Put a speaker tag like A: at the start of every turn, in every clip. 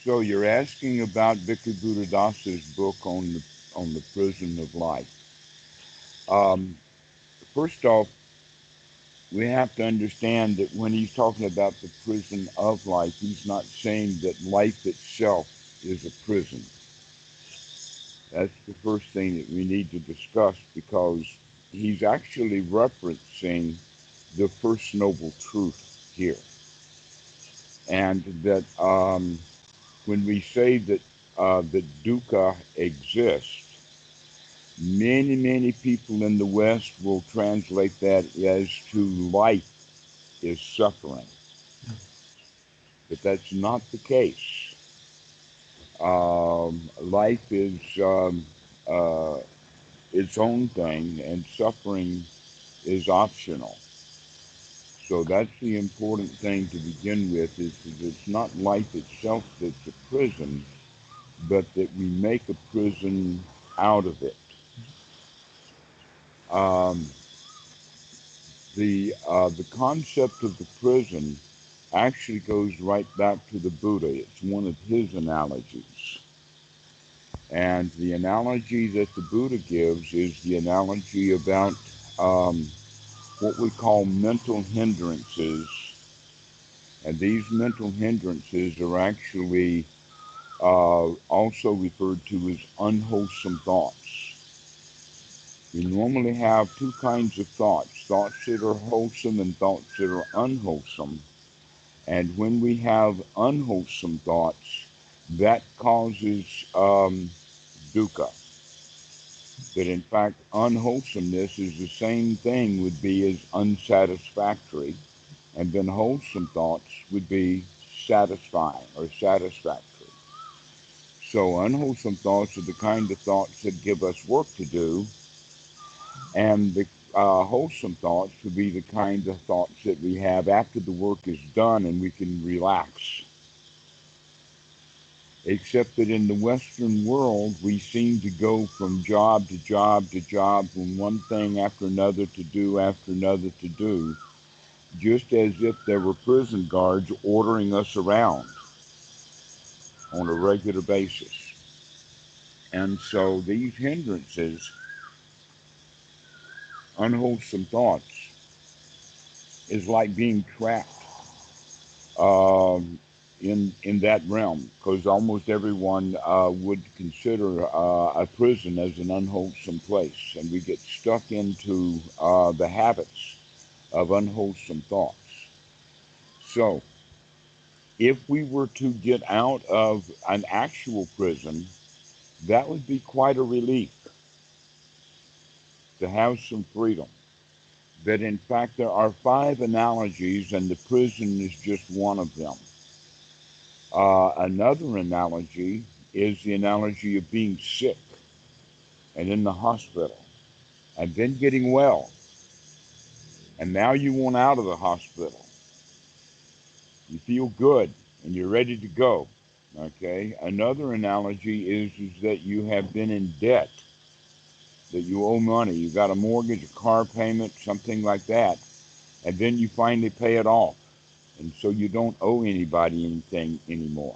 A: So you're asking about Bhikkhu Buddhadasa's book on the prison of life. Um, First off, we have to understand that when he's talking about the prison of life, he's not saying that life itself is a prison. That's the first thing that we need to discuss because he's actually referencing the First Noble Truth here. And that when we say that dukkha exists, many people in the West will translate that as to life is suffering, but that's not the case. Life is uh, its own thing, and suffering is optional. So that's the important thing to begin with: is that it's not life itself that's a prison, but that we make a prison out of it. Um, the concept of the prison actually goes right back to the Buddha. It's one of his analogies. And the analogy that the Buddha gives is the analogy about um, what we call mental hindrances. And these mental hindrances are actually also referred to as unwholesome thoughts. We normally have two kinds of thoughts that are wholesome and thoughts that are unwholesome. And when we have unwholesome thoughts, that causes dukkha. That in fact, unwholesomeness is the same thing would be as unsatisfactory, and then wholesome thoughts would be satisfying or satisfactory. So unwholesome thoughts are the kind of thoughts that give us work to do, and the wholesome thoughts would be the kind of thoughts that we have after the work is done and we can relax. Except that in the Western world, we seem to go from job to job to job, from one thing after another to do after another to do, just as if there were prison guards ordering us around on a regular basis. And so these hindrances, unwholesome thoughts, is like being trapped um, in that realm, because almost everyone would consider a prison as an unwholesome place, and we get stuck into the habits of unwholesome thoughts. So, if we were to get out of an actual prison, that would be quite a relief to have some freedom. But in fact, there are five analogies, and the prison is just one of them. Another analogy is the analogy of being sick and in the hospital and then getting well. And now you want out of the hospital. You feel good and you're ready to go. Okay. Another analogy is that you have been in debt, that you owe money. You got a mortgage, a car payment, something like that. And then you finally pay it off. And so you don't owe anybody anything anymore.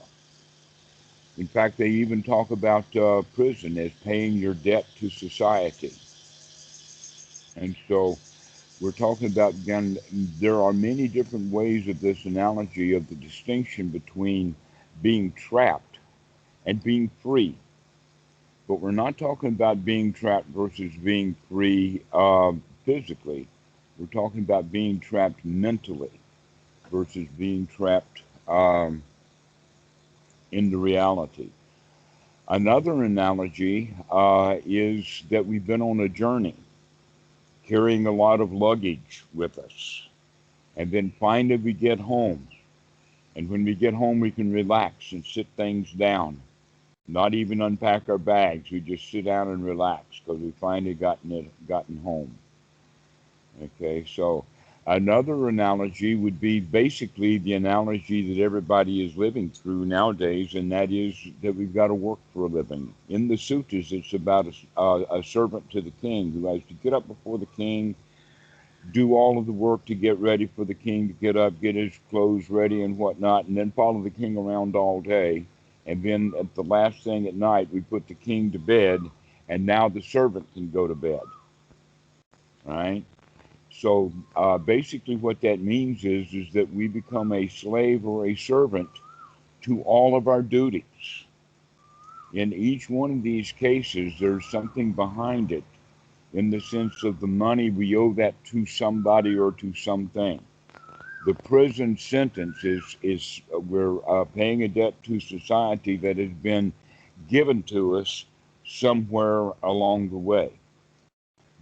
A: In fact, they even talk about prison as paying your debt to society. And so we're talking about, again, there are many different ways of this analogy of the distinction between being trapped and being free. But we're not talking about being trapped versus being free physically. We're talking about being trapped mentally versus being trapped in the reality. Another analogy is that we've been on a journey carrying a lot of luggage with us. And then finally we get home. And when we get home, we can relax and sit things down, not even unpack our bags. We just sit down and relax because we finally gotten home. Okay, so another analogy would be basically the analogy that everybody is living through nowadays, and that is that we've got to work for a living. In the sutras, it's about a servant to the king who has to get up before the king, do all of the work to get ready for the king to get up, get his clothes ready and whatnot, and then follow the king around all day And then at the last thing at night, we put the king to bed, and now the servant can go to bed. All right? So basically what that means is that we become a slave or a servant to all of our duties. In each one of these cases, there's something behind it, in the sense of the money, we owe that to somebody or to something. The prison sentence is we're paying a debt to society that has been given to us somewhere along the way.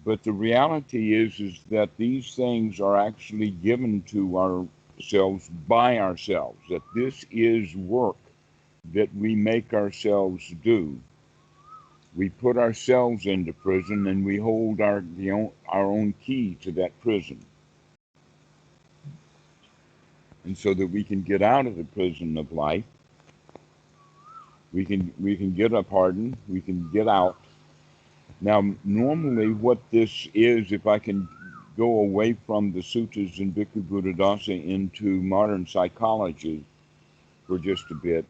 A: But the reality is that these things are actually given to ourselves by ourselves, that this is work that we make ourselves do. We put ourselves into prison, and we hold our own key to that prison. And so that we can get out of the prison of life, we can get a pardon, we can get out. Now, normally what this is, if I can go away from the suttas and Bhikkhu Buddhadasa into modern psychology for just a bit,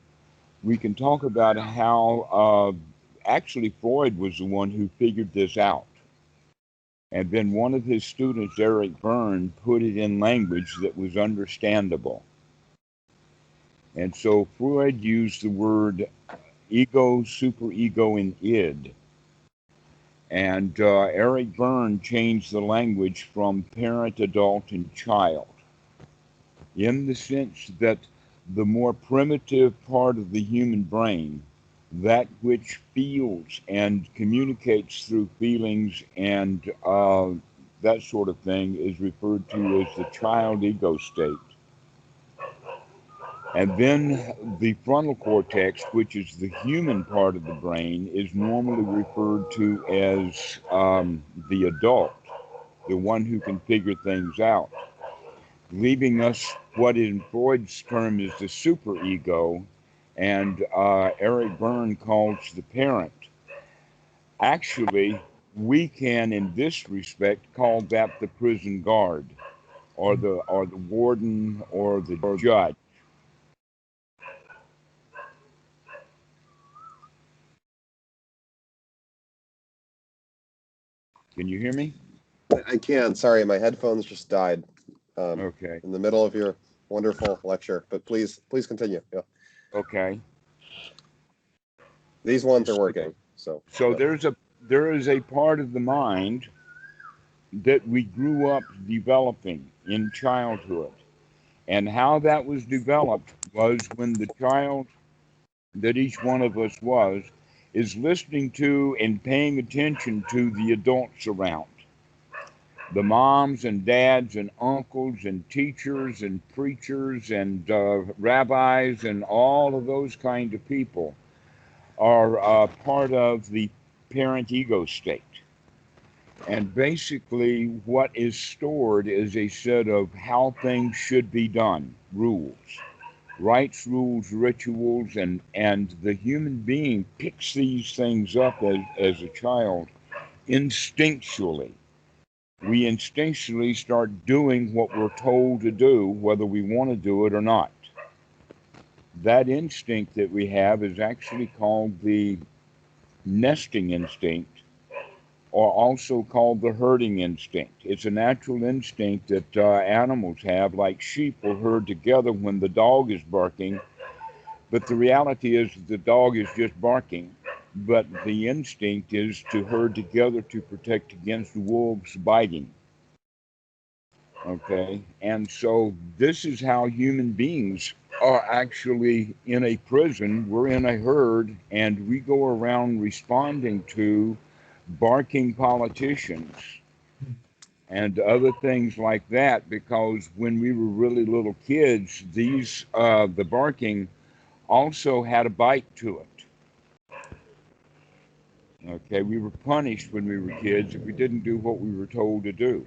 A: we can talk about how actually Freud was the one who figured this out. And then one of his students, Eric Berne, put it in language that was understandable. And so Freud used the word ego, superego, and id. And Eric Berne changed the language from parent, adult, and child, in the sense that the more primitive part of the human brain, that which feels and communicates through feelings and that sort of thing, is referred to as the child ego state. And then the frontal cortex, which is the human part of the brain, is normally referred to as the adult, the one who can figure things out, leaving us what in Freud's term is the superego, and Eric Berne calls the parent. Actually, we can, in this respect, call that the prison guard, or the warden, or the judge. Can you hear me?
B: I can. Sorry, my headphones just died.
A: Okay.
B: In the middle of your wonderful lecture, but please continue. Yeah.
A: Okay.
B: These ones are working. So
A: yeah. There is a part of the mind that we grew up developing in childhood, and how that was developed was when the child that each one of us was is listening to and paying attention to the adults around. The moms and dads and uncles and teachers and preachers and rabbis and all of those kind of people are part of the parent ego state. And basically what is stored is a set of how things should be done, rules, rites, rules, rituals, and the human being picks these things up as a child instinctually. We instinctually start doing what we're told to do, whether we want to do it or not. That instinct that we have is actually called the nesting instinct, or also called the herding instinct. It's a natural instinct that animals have, like sheep will herd together when the dog is barking, but the reality is the dog is just barking. But the instinct is to herd together to protect against wolves biting. Okay, and so this is how human beings are actually in a prison. We're in a herd, and we go around responding to barking politicians and other things like that, because when we were really little kids, the barking also had a bite to it. Okay, we were punished when we were kids if we didn't do what we were told to do.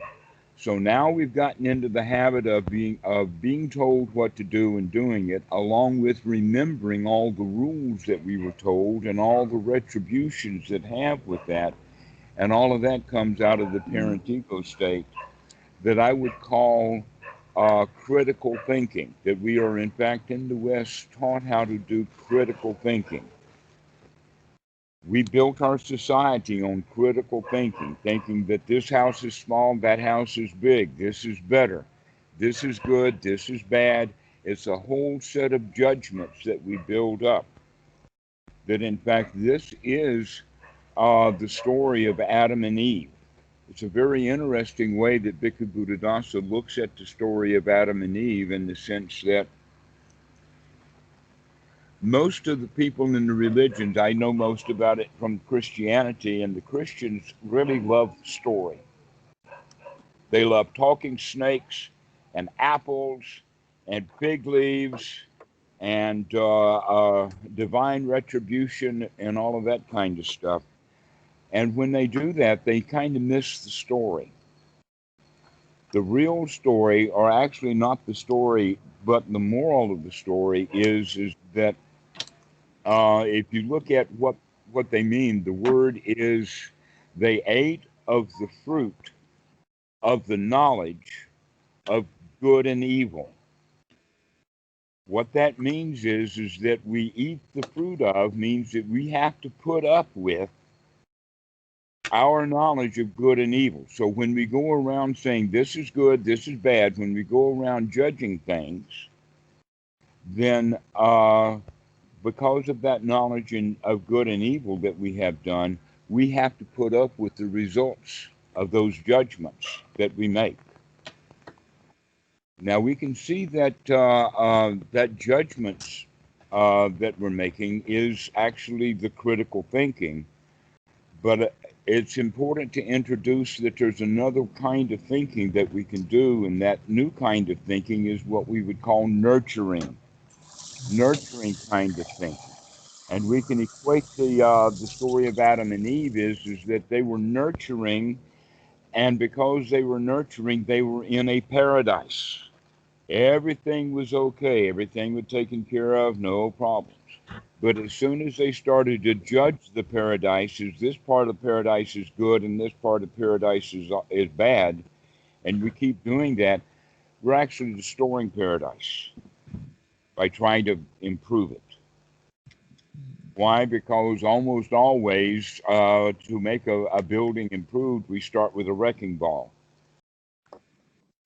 A: So now we've gotten into the habit of being told what to do and doing it, along with remembering all the rules that we were told and all the retributions that have with that. And all of that comes out of the parent ego state that I would call critical thinking, that we are, in fact, in the West, taught how to do critical thinking. We built our society on critical thinking, thinking that this house is small, that house is big, this is better, this is good, this is bad. It's a whole set of judgments that we build up. That, in fact, this is the story of Adam and Eve. It's a very interesting way that Bhikkhu Buddhadasa looks at the story of Adam and Eve, in the sense that most of the people in the religions, I know most about it from Christianity, and the Christians really love the story. They love talking snakes and apples and fig leaves and divine retribution and all of that kind of stuff. And when they do that, they kind of miss the story. The real story, or actually not the story, but the moral of the story is that if you look at what they mean, the word is they ate of the fruit of the knowledge of good and evil. What that means is that we eat the fruit of means that we have to put up with our knowledge of good and evil. So when we go around saying this is good, this is bad, when we go around judging things, then because of that knowledge of good and evil that we have done, we have to put up with the results of those judgments that we make. Now we can see that that judgments that we're making is actually the critical thinking, but it's important to introduce that there's another kind of thinking that we can do, and that new kind of thinking is what we would call nurturing kind of thinking. And we can equate the story of Adam and Eve is that they were nurturing, and because they were nurturing, they were in a paradise. Everything was okay. Everything was taken care of, no problems. But as soon as they started to judge the paradise, is this part of paradise is good and this part of paradise is bad, and we keep doing that, we're actually destroying paradise by trying to improve it. Why? Because almost always, to make a building improved, we start with a wrecking ball.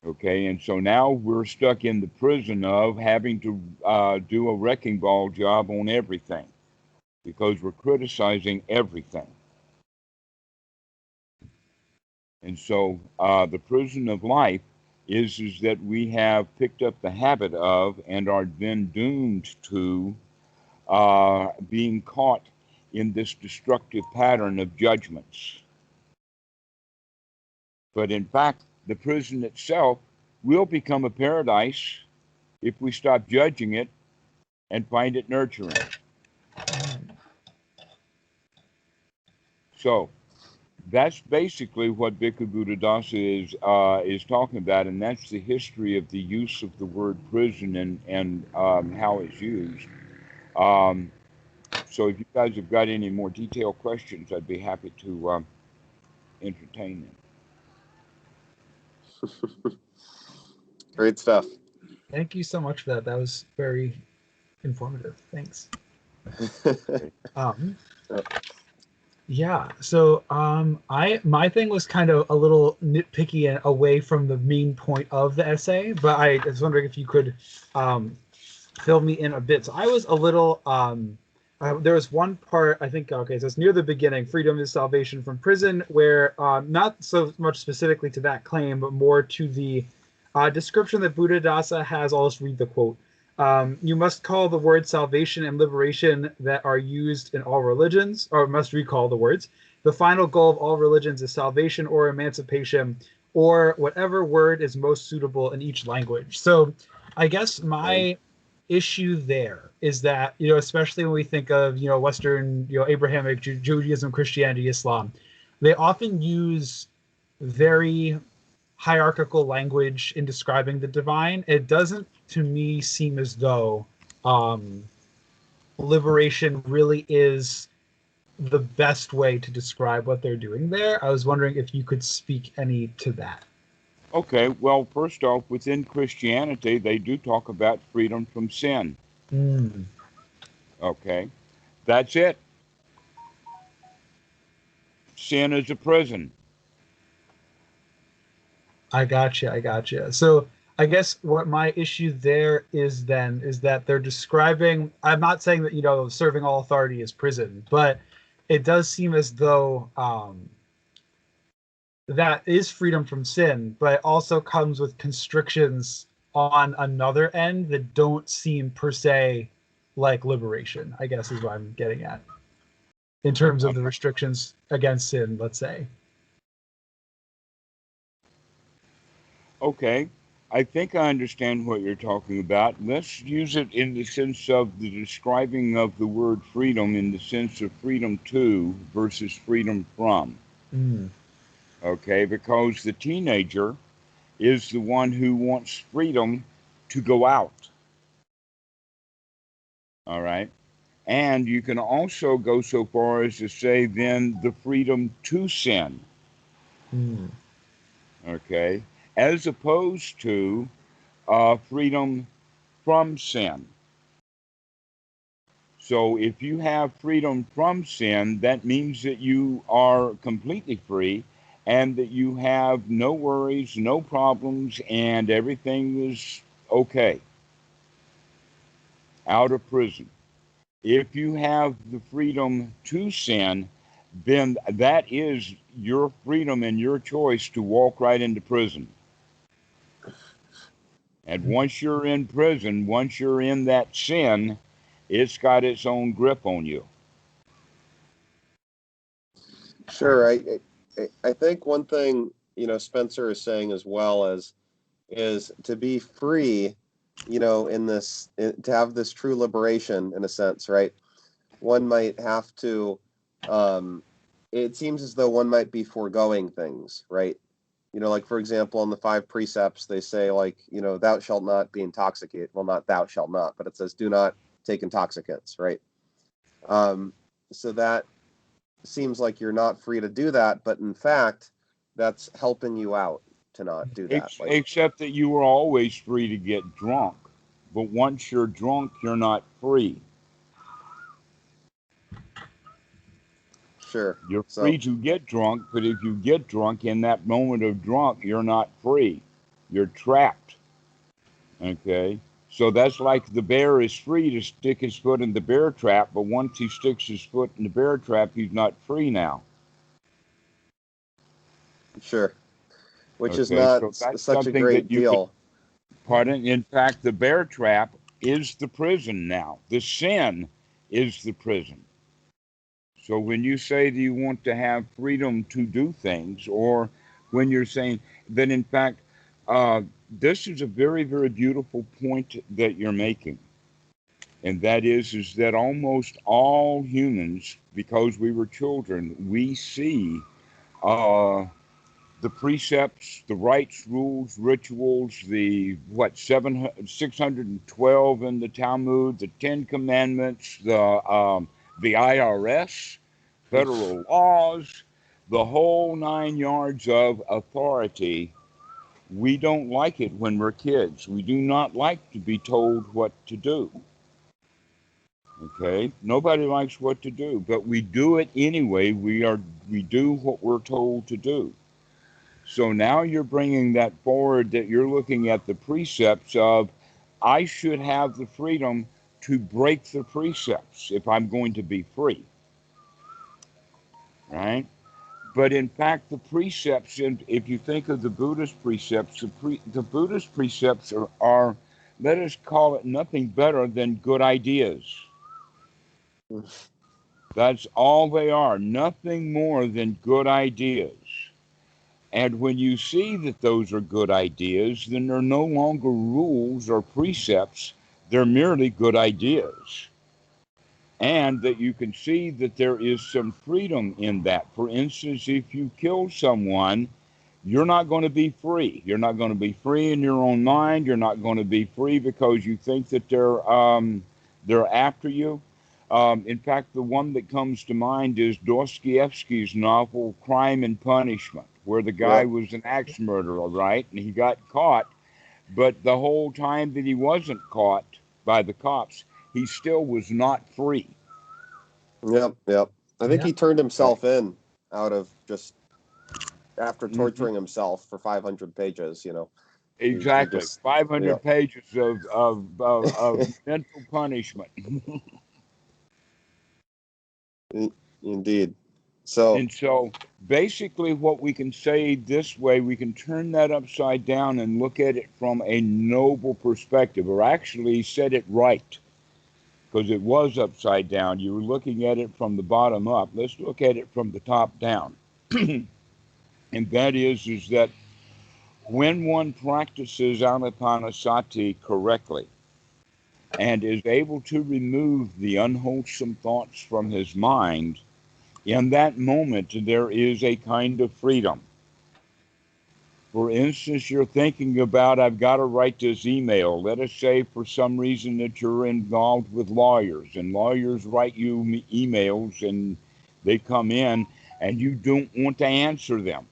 A: Okay, and so now we're stuck in the prison of having to do a wrecking ball job on everything, because we're criticizing everything. And so the prison of life is that we have picked up the habit of and are then doomed to being caught in this destructive pattern of judgments. But in fact, the prison itself will become a paradise if we stop judging it and find it nurturing. So that's basically what Bhikkhu Buddhadasa is talking about, and that's the history of the use of the word prison and how it's used. So if you guys have got any more detailed questions, I'd be happy to entertain them.
B: Great stuff.
C: Thank you so much for that. That was very informative. Thanks. Yeah. So my thing was kind of a little nitpicky and away from the main point of the essay, but I was wondering if you could fill me in a bit. So I was a little there was one part, I think, okay, so it's near the beginning, freedom is salvation from prison, where not so much specifically to that claim, but more to the description that Buddhadasa has. I'll just read the quote. You must call the word salvation and liberation that are used in all religions, or must recall the words. The final goal of all religions is salvation or emancipation, or whatever word is most suitable in each language. So I guess my issue there is that, especially when we think of, Western, Abrahamic, Judaism, Christianity, Islam, they often use very hierarchical language in describing the divine. It doesn't, to me, seem as though liberation really is the best way to describe what they're doing there. I was wondering if you could speak any to that.
A: Okay, well, first off, within Christianity, they do talk about freedom from sin.
C: Mm,
A: Okay, that's it. Sin is a prison.
C: I gotcha. I gotcha. So I guess what my issue there is then is that they're describing. I'm not saying that serving all authority is prison, but it does seem as though that is freedom from sin, but it also comes with constrictions on another end that don't seem per se like liberation, I guess is what I'm getting at in terms of the restrictions against sin, let's say.
A: Okay, I think I understand what you're talking about. Let's use it in the sense of the describing of the word freedom in the sense of freedom to versus freedom from.
C: Mm,
A: Okay, because the teenager is the one who wants freedom to go out. All right. And you can also go so far as to say then the freedom to sin.
C: mm,
A: Okay. As opposed to freedom from sin. So if you have freedom from sin, that means that you are completely free and that you have no worries, no problems, and everything is okay out of prison. If you have the freedom to sin, then that is your freedom and your choice to walk right into prison. And
C: mm.
A: once you're in prison, once you're in that sin, it's got its own grip on you.
B: Sure. I think one thing, Spencer is saying as well is to be free, in this, to have this true liberation in a sense, right? One might have to, it seems as though one might be foregoing things, right? Like for example, in the 5 precepts, they say like, thou shalt not be intoxicated. Well, not thou shalt not, but it says do not take intoxicants, right? So that seems like you're not free to do that, but in fact, that's helping you out to not do that. Like,
A: Except that you are always free to get drunk. But once you're drunk, you're not free.
B: sure.
A: You're
B: So
A: free to get drunk, but if you get drunk in that moment of drunk, you're not free. You're trapped. Okay? So that's like the bear is free to stick his foot in the bear trap, but once he sticks his foot in the bear trap, he's not free now.
B: sure, which is
A: Okay?
B: not
A: So that's
B: such a
A: something
B: great
A: that you can,
B: deal.
A: pardon? In fact, the bear trap is the prison now. The sin is the prison. So when you say that you want to have freedom to do things, or when you're saying that, in fact, this is a very, very beautiful point that you're making, and that is that almost all humans, because we were children, we see uh, the precepts, the rites, rules, rituals, the 612 in the Talmud, the 10 Commandments, the IRS, federal laws, the whole 9 yards of authority. We don't like it when we're kids. We do not like to be told what to do. Okay? Nobody likes what to do, but we do it anyway. We do what we're told to do. So now you're bringing that forward, that you're looking at the precepts of, I should have the freedom to break the precepts if I'm going to be free, right? But in fact, the precepts, and if you think of the Buddhist precepts, the Buddhist precepts are, let us call it, nothing better than good ideas. That's all they are, nothing more than good ideas. And when you see that those are good ideas, then they're no longer rules or precepts, they're merely good ideas. And that you can see that there is some freedom in that. For instance, if you kill someone, you're not going to be free. You're not going to be free in your own mind. You're not going to be free because you think that they're after you. In fact, the one that comes to mind is Dostoevsky's novel Crime and Punishment. where the guy
B: Yep.
A: was an axe murderer, right? And he got caught, but the whole time that he wasn't caught by the cops, he still was not free.
B: Yep. Yep. I think
C: Yeah.
B: he turned
A: Right.
B: himself in out of just after
A: Hmm.
B: torturing himself for 500 pages. He
A: Exactly.
B: just, yeah,
A: 500 pages of mental punishment.
B: indeed. So,
A: And so basically, what we can say this way, we can turn that upside down and look at it from a noble perspective, or actually set it right, because it was upside down. You were looking at it from the bottom up. Let's look at it from the top down. And that is that when one practices anapanasati correctly and is able to remove the unwholesome thoughts from his mind, in that moment there is a kind of freedom. For instance, you're thinking about, I've got to write this email. Let us say for some reason that you're involved with lawyers, and lawyers write you emails and they come in and you don't want to answer them.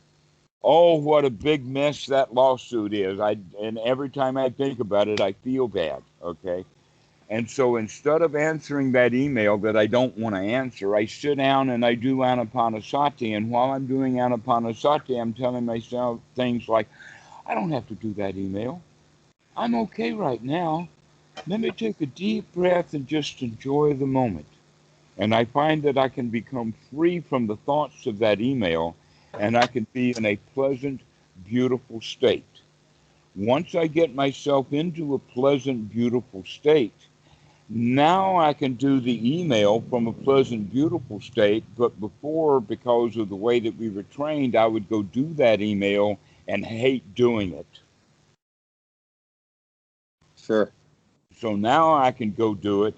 A: Oh, what a big mess that lawsuit is. And every time I think about it, I feel bad. Okay. And so instead of answering that email that I don't want to answer, I sit down and I do anapanasati. And while I'm doing anapanasati, I'm telling myself things like, I don't have to do that email. I'm okay right now. Let me take a deep breath and just enjoy the moment. And I find that I can become free from the thoughts of that email and I can be in a pleasant, beautiful state. Once I get myself into a pleasant, beautiful state, now I can do the email from a pleasant, beautiful state, but before, because of the way that we were trained, I would go do that email and hate doing it.
B: sure.
A: So now I can go do it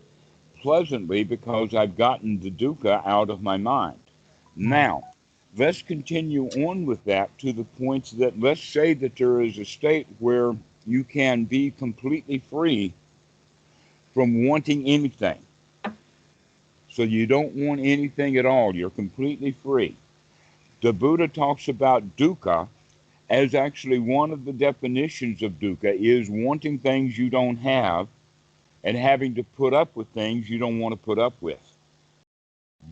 A: pleasantly because I've gotten the dukkha out of my mind. Now, let's continue on with that to the point that let's say that there is a state where you can be completely free from wanting anything. So you don't want anything at all. You're completely free. The Buddha talks about dukkha as actually one of the definitions of dukkha is wanting things you don't have and having to put up with things you don't want to put up with.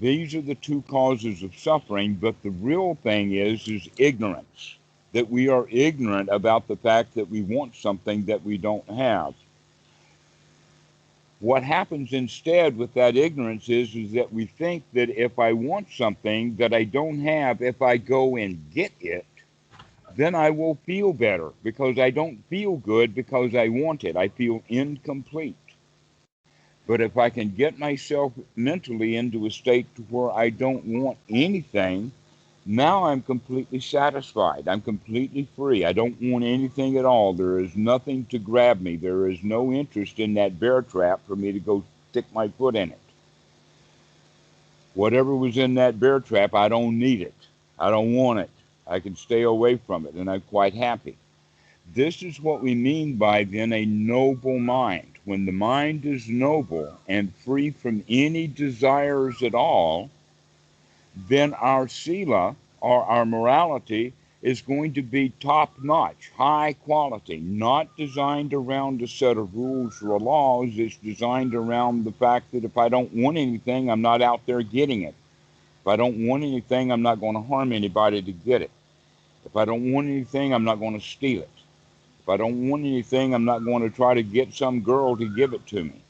A: These are the two causes of suffering, but the real thing is ignorance. That we are ignorant about the fact that we want something that we don't have. What happens instead with that ignorance is that we think that if I want something that I don't have, if I go and get it, then I will feel better because I don't feel good because I want it. I feel incomplete. But if I can get myself mentally into a state where I don't want anything, now I'm completely satisfied. I'm completely free. I don't want anything at all. There is nothing to grab me. There is no interest in that bear trap for me to go stick my foot in it. Whatever was in that bear trap, I don't need it. I don't want it. I can stay away from it, and I'm quite happy. This is what we mean by then a noble mind. When the mind is noble and free from any desires at all, then our sila, or our morality, is going to be top notch, high quality, not designed around a set of rules or laws. It's designed around the fact that if I don't want anything, I'm not out there getting it. If I don't want anything, I'm not going to harm anybody to get it. If I don't want anything, I'm not going to steal it. If I don't want anything, I'm not going to try to get some girl to give it to me.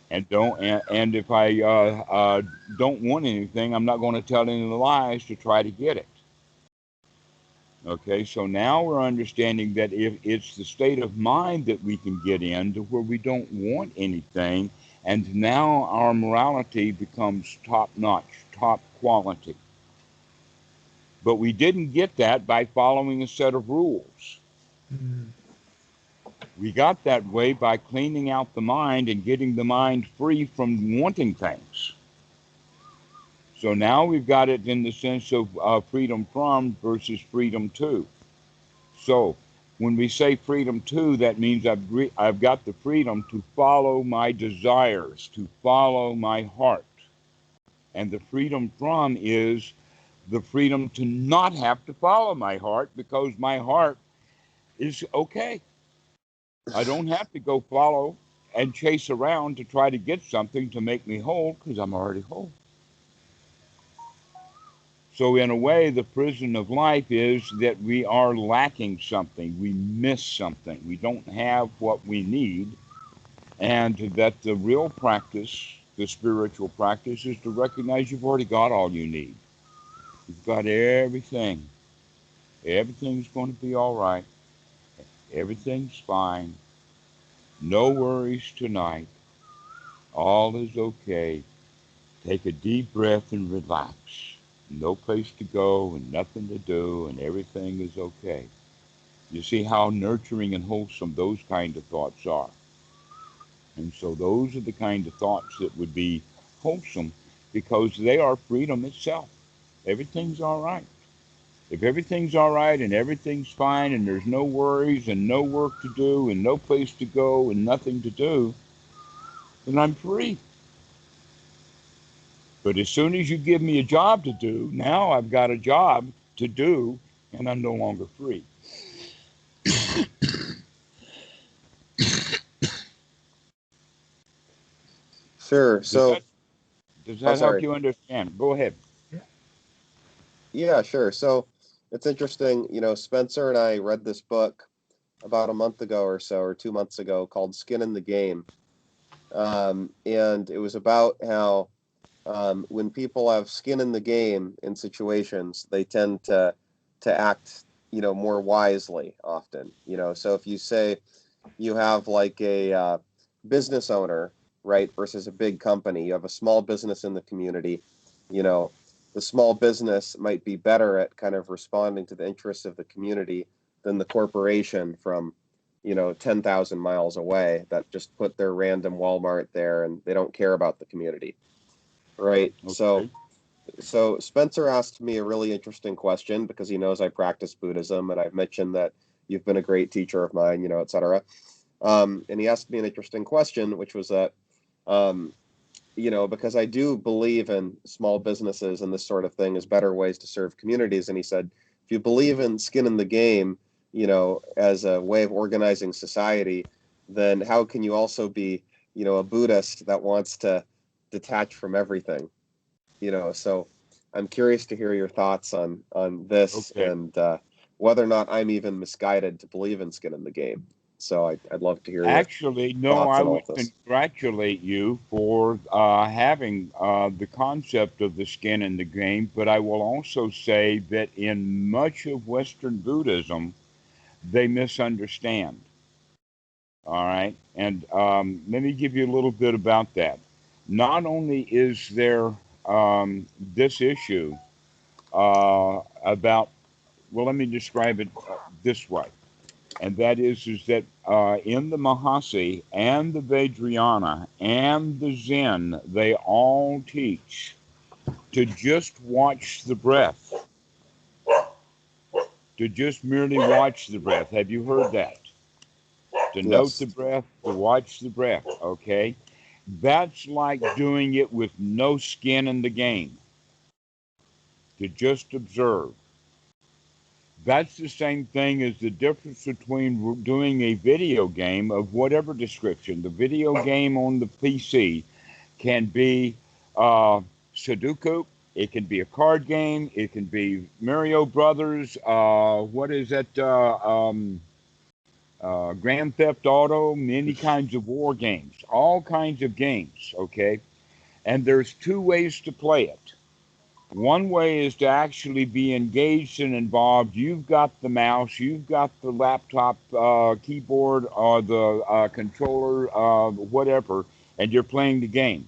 A: And if I don't want anything, I'm not going to tell any lies to try to get it. Okay, so now we're understanding that if it's the state of mind that we can get into where we don't want anything, and now our morality becomes top notch, top quality. But we didn't get that by following a set of rules.
C: Mm.
A: We got that way by cleaning out the mind and getting the mind free from wanting things. So now we've got it in the sense of freedom from versus freedom to. So when we say freedom to, that means I've got the freedom to follow my desires, to follow my heart. And the freedom from is the freedom to not have to follow my heart because my heart is okay. I don't have to go follow and chase around to try to get something to make me whole because I'm already whole. So, in a way, the prison of life is that we are lacking something. We miss something. We don't have what we need. And that the real practice, the spiritual practice, is to recognize you've already got all you need. You've got everything. Everything's going to be all right. Everything's fine. No worries tonight. All is okay. Take a deep breath and relax. No place to go and nothing to do, and everything is okay. You see how nurturing and wholesome those kind of thoughts are. And so those are the kind of thoughts that would be wholesome because they are freedom itself. Everything's all right. If everything's all right and everything's fine and there's no worries and no work to do and no place to go and nothing to do, then I'm free. But as soon as you give me a job to do, now I've got a job to do and I'm no longer free.
B: Sure. So,
A: Does
B: oh,
A: that help
B: sorry.
A: you understand? Go ahead.
B: Yeah, sure. So it's interesting. Spencer and I read this book about a month ago or so, or 2 months ago, called Skin in the Game. And it was about how when people have skin in the game in situations, they tend to act, more wisely often. So if you say you have like a business owner, right, versus a big company, you have a small business in the community, you know, the small business might be better at kind of responding to the interests of the community than the corporation from 10,000 miles away that just put their random Walmart there and they don't care about the community, right? So
A: Okay.
B: so Spencer asked me a really interesting question because he knows I practice Buddhism and I've mentioned that you've been a great teacher of mine, et cetera. And he asked me an interesting question, which was that, um, because I do believe in small businesses and this sort of thing as better ways to serve communities. And he said, if you believe in skin in the game, as a way of organizing society, then how can you also be, a Buddhist that wants to detach from everything? So I'm curious to hear your thoughts on this
A: Okay.
B: and whether or not I'm even misguided to believe in skin in the game. So I'd love to hear your
A: Actually, no,
B: thoughts
A: I
B: on all
A: would
B: of this.
A: congratulate you for having the concept of the skin in the game, but I will also say that in much of Western Buddhism, they misunderstand. All right. And let me give you a little bit about that. Not only is there this issue about, well, let me describe it this way. And that is that in the Mahasi and the Vajrayana and the Zen, they all teach to just watch the breath, to just merely watch the breath. Have you heard that? To note the
B: Yes.
A: breath, to watch the breath, okay? That's like doing it with no skin in the game, to just observe. That's the same thing as the difference between doing a video game of whatever description. The video game on the PC can be Sudoku. It can be a card game. It can be Mario Brothers. What is that? Grand Theft Auto. Many kinds of war games. All kinds of games. Okay, and there's two ways to play it. One way is to actually be engaged and involved. You've got the mouse, you've got the laptop keyboard or the controller, whatever, and you're playing the game.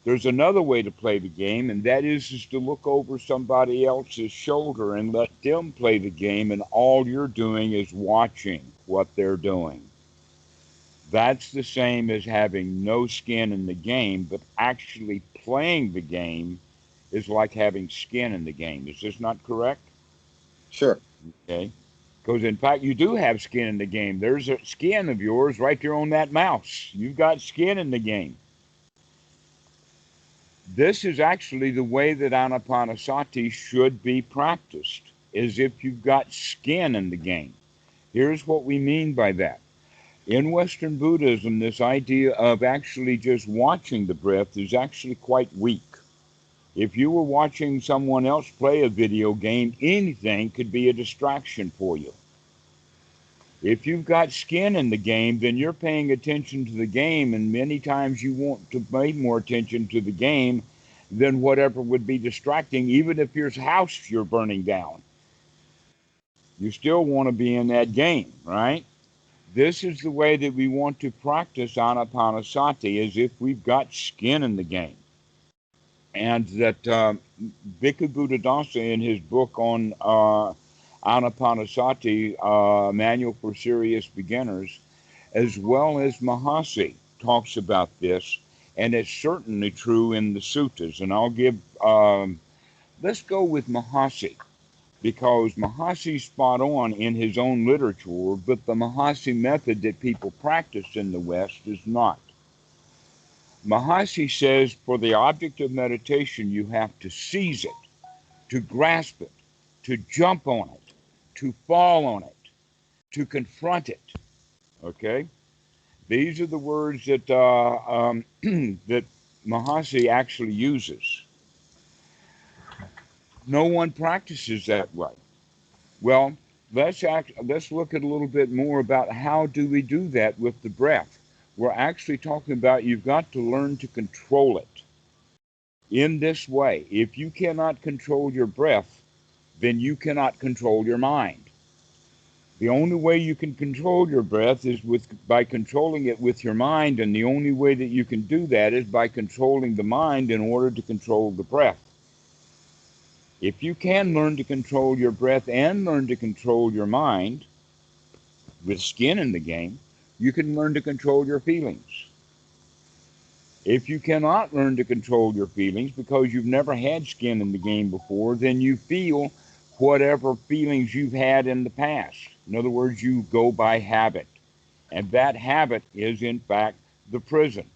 A: There's another way to play the game, and that is to look over somebody else's shoulder and let them play the game, and all you're doing is watching what they're doing. That's the same as having no skin in the game, but actually playing the game is like having skin in the game. Is this not correct?
B: Sure.
A: Okay. Because in fact, you do have skin in the game. There's a skin of yours right there on that mouse. You've got skin in the game. This is actually the way that anapanasati should be practiced, as if you've got skin in the game. Here's what we mean by that. In Western Buddhism, this idea of actually just watching the breath is actually quite weak. If you were watching someone else play a video game, anything could be a distraction for you. If you've got skin in the game, then you're paying attention to the game, and many times you want to pay more attention to the game than whatever would be distracting, even if your house you're burning down. You still want to be in that game, right? This is the way that we want to practice anapanasati, as if we've got skin in the game. And that Bhikkhu Buddhadasa, in his book on anapanasati, Manual for Serious Beginners, as well as Mahasi, talks about this, and it's certainly true in the suttas. And I'll give, let's go with Mahasi, because Mahasi's spot on in his own literature, but the Mahasi method that people practice in the West is not. Mahasi says for the object of meditation, you have to seize it, to grasp it, to jump on it, to fall on it, to confront it. Okay? These are the words that, that Mahasi actually uses. No one practices that way. Well, let's look at a little bit more about how do we do that with the breath. We're actually talking about you've got to learn to control it in this way. If you cannot control your breath, then you cannot control your mind. The only way you can control your breath is by controlling it with your mind, and the only way that you can do that is by controlling the mind in order to control the breath. If you can learn to control your breath and learn to control your mind with skin in the game, you can learn to control your feelings. If you cannot learn to control your feelings because you've never had skin in the game before, then you feel whatever feelings you've had in the past. In other words, you go by habit. And that habit is, in fact, the prison.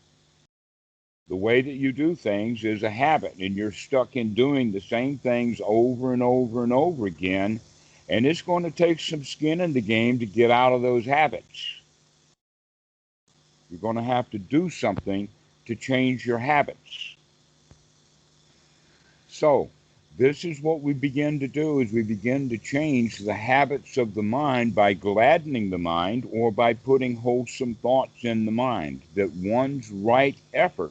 A: The way that you do things is a habit, and you're stuck in doing the same things over and over and over again, and it's going to take some skin in the game to get out of those habits. You're going to have to do something to change your habits. So, this is what we begin to do, is we begin to change the habits of the mind by gladdening the mind or by putting wholesome thoughts in the mind. That one's right effort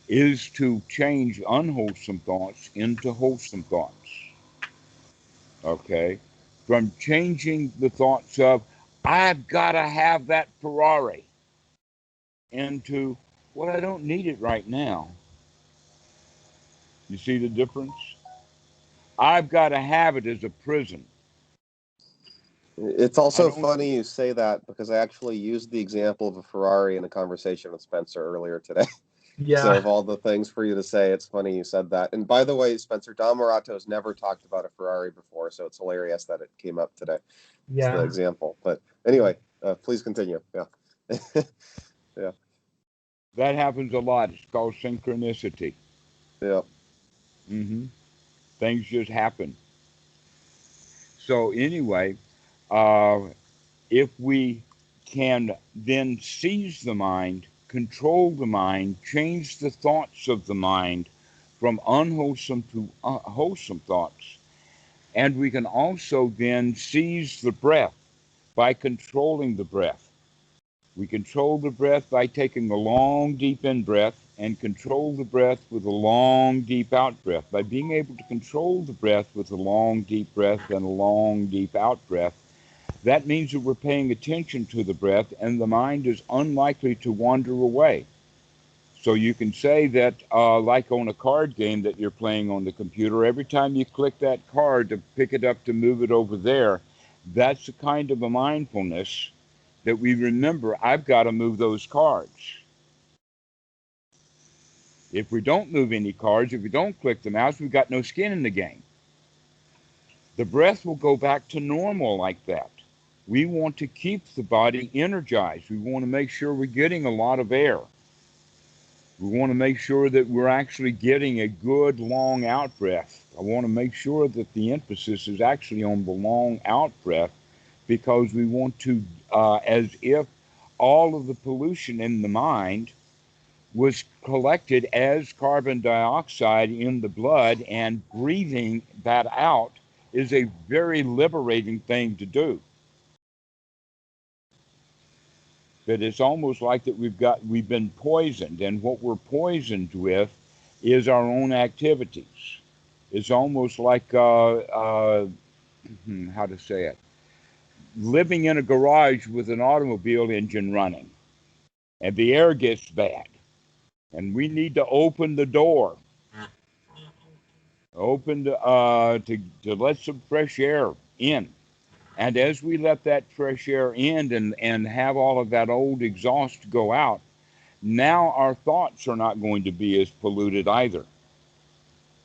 A: is to change unwholesome thoughts into wholesome thoughts. Okay? From changing the thoughts of, I've got to have that Ferrari, into, well, I don't need it right now. You see the difference? I've got to have it as a prison.
B: It's also funny you say that, because I actually used the example of a Ferrari in a conversation with Spencer earlier today.
C: Yeah.
B: So of all the things for you to say, it's funny you said that. And by the way, Spencer, Dhammarato has never talked about a Ferrari before, so it's hilarious that it came up today.
C: Yeah.
B: It's the example. But anyway, please continue. Yeah. Yeah.
A: That happens a lot. It's called synchronicity.
B: Yeah.
A: Things just happen. So anyway, if we can then seize the mind, control the mind, change the thoughts of the mind from unwholesome to wholesome thoughts, and we can also then seize the breath by controlling the breath. We control the breath by taking a long, deep in-breath and control the breath with a long, deep out-breath. By being able to control the breath with a long, deep breath and a long, deep out-breath, that means that we're paying attention to the breath, and the mind is unlikely to wander away. So you can say that, like on a card game that you're playing on the computer, every time you click that card to pick it up to move it over there, that's a kind of a mindfulness that we remember, I've got to move those cards. If we don't move any cards, if we don't click the mouse, we've got no skin in the game. The breath will go back to normal like that. We want to keep the body energized. We want to make sure we're getting a lot of air. We want to make sure that we're actually getting a good long out breath. I want to make sure that the emphasis is actually on the long out breath, because we want to, as if all of the pollution in the mind was collected as carbon dioxide in the blood, and breathing that out is a very liberating thing to do. But it's almost like that we've been poisoned, and what we're poisoned with is our own activities. It's almost like how to say it, living in a garage with an automobile engine running, and the air gets bad, and we need to open the door, to let some fresh air in. And as we let that fresh air in and have all of that old exhaust go out, now our thoughts are not going to be as polluted either.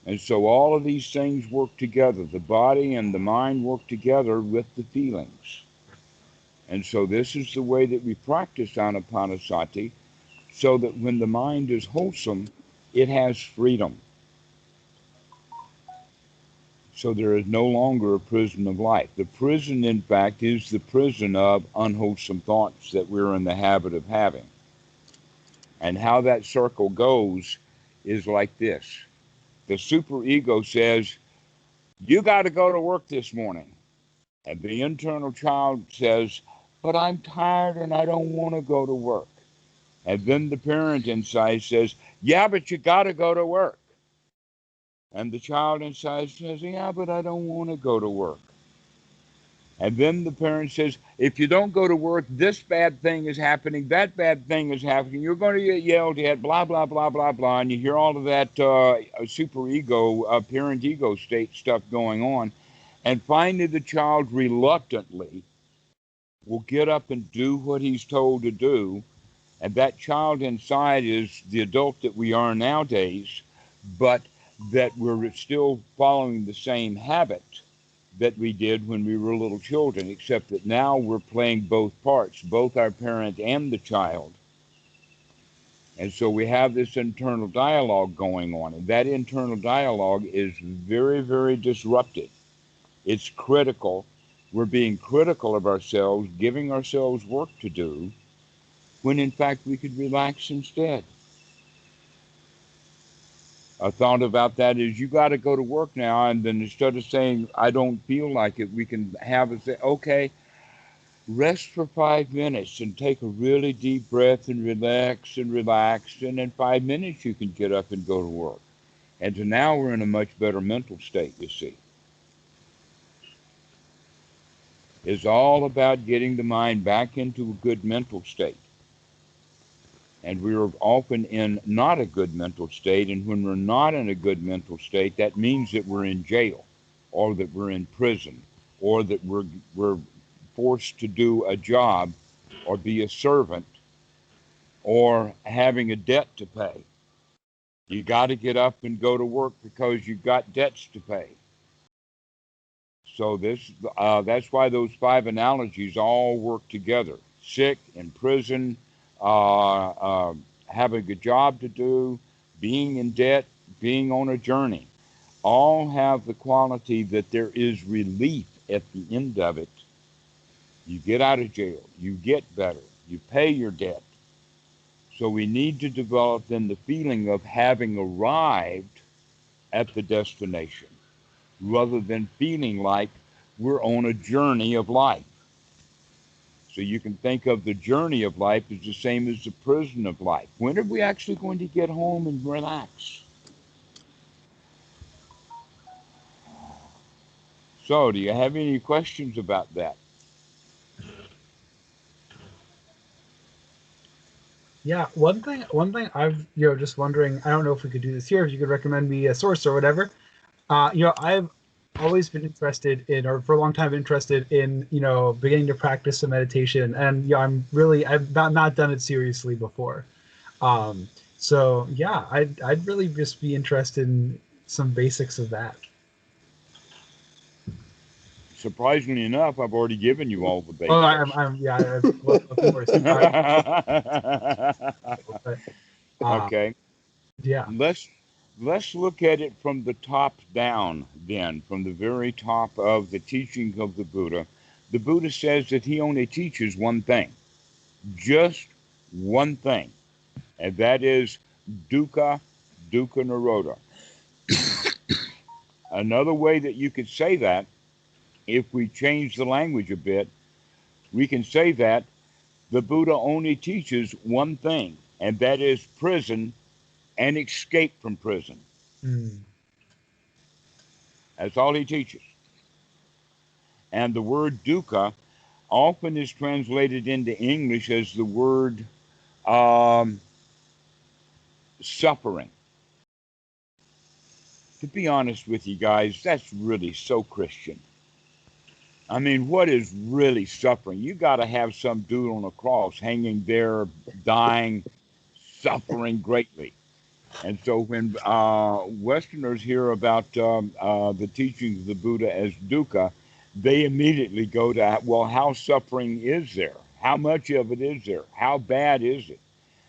A: And so all of these things work together. The body and the mind work together with the feelings. And so this is the way that we practice Anapanasati, so that when the mind is wholesome, it has freedom. So there is no longer a prison of life. The prison, in fact, is the prison of unwholesome thoughts that we're in the habit of having. And how that circle goes is like this. The superego says, you got to go to work this morning. And the internal child says, but I'm tired and I don't want to go to work. And then the parent inside says, yeah, but you got to go to work. And the child inside says, yeah, but I don't want to go to work. And then the parent says, if you don't go to work, this bad thing is happening, that bad thing is happening, you're going to get yelled at, blah, blah, blah, blah, blah. And you hear all of that superego, parent ego state stuff going on. And finally, the child reluctantly will get up and do what he's told to do. And that child inside is the adult that we are nowadays, but that we're still following the same habit that we did when we were little children, except that now we're playing both parts, both our parent and the child. And so we have this internal dialogue going on, and that internal dialogue is very, very disrupted. It's critical. We're being critical of ourselves, giving ourselves work to do, when in fact we could relax instead. A thought about that is, you got to go to work now, and then instead of saying, I don't feel like it, we can have it say, okay, rest for 5 minutes and take a really deep breath and relax, and in 5 minutes you can get up and go to work. And so now we're in a much better mental state, you see. It's all about getting the mind back into a good mental state. And we are often in not a good mental state. And when we're not in a good mental state, that means that we're in jail, or that we're in prison, or that we're forced to do a job, or be a servant, or having a debt to pay. You got to get up and go to work because you've got debts to pay. So that's why those 5 analogies all work together. Sick, in prison, having a job to do, being in debt, being on a journey, all have the quality that there is relief at the end of it. You get out of jail, you get better, you pay your debt. So we need to develop then the feeling of having arrived at the destination, rather than feeling like we're on a journey of life. So you can think of the journey of life as the same as the prison of life. When are we actually going to get home and relax? So do you have any questions about that?
C: Yeah, one thing I've just wondering. I don't know if we could do this here. If you could recommend me a source or whatever. I've always been interested in, or for a long time interested in, beginning to practice some meditation, and I've not done it seriously before. So yeah, I'd really just be interested in some basics of that.
A: Surprisingly enough, I've already given you all the basics.
C: Oh, of course. But,
A: Okay.
C: Yeah.
A: Let's look at it from the top down then, from the very top of the teachings of the Buddha. The Buddha says that he only teaches one thing, just one thing, and that is dukkha, dukkha nirodha. Another way that you could say that, if we change the language a bit, we can say that the Buddha only teaches one thing, and that is prison and escape from prison.
C: Mm.
A: That's all he teaches. And the word dukkha often is translated into English as the word um, suffering. To be honest with you guys, that's really so Christian. I mean, what is really suffering? You got to have some dude on a cross hanging there, dying, suffering greatly. And so when Westerners hear about the teachings of the Buddha as dukkha, they immediately go to, well, how suffering is there? How much of it is there? How bad is it?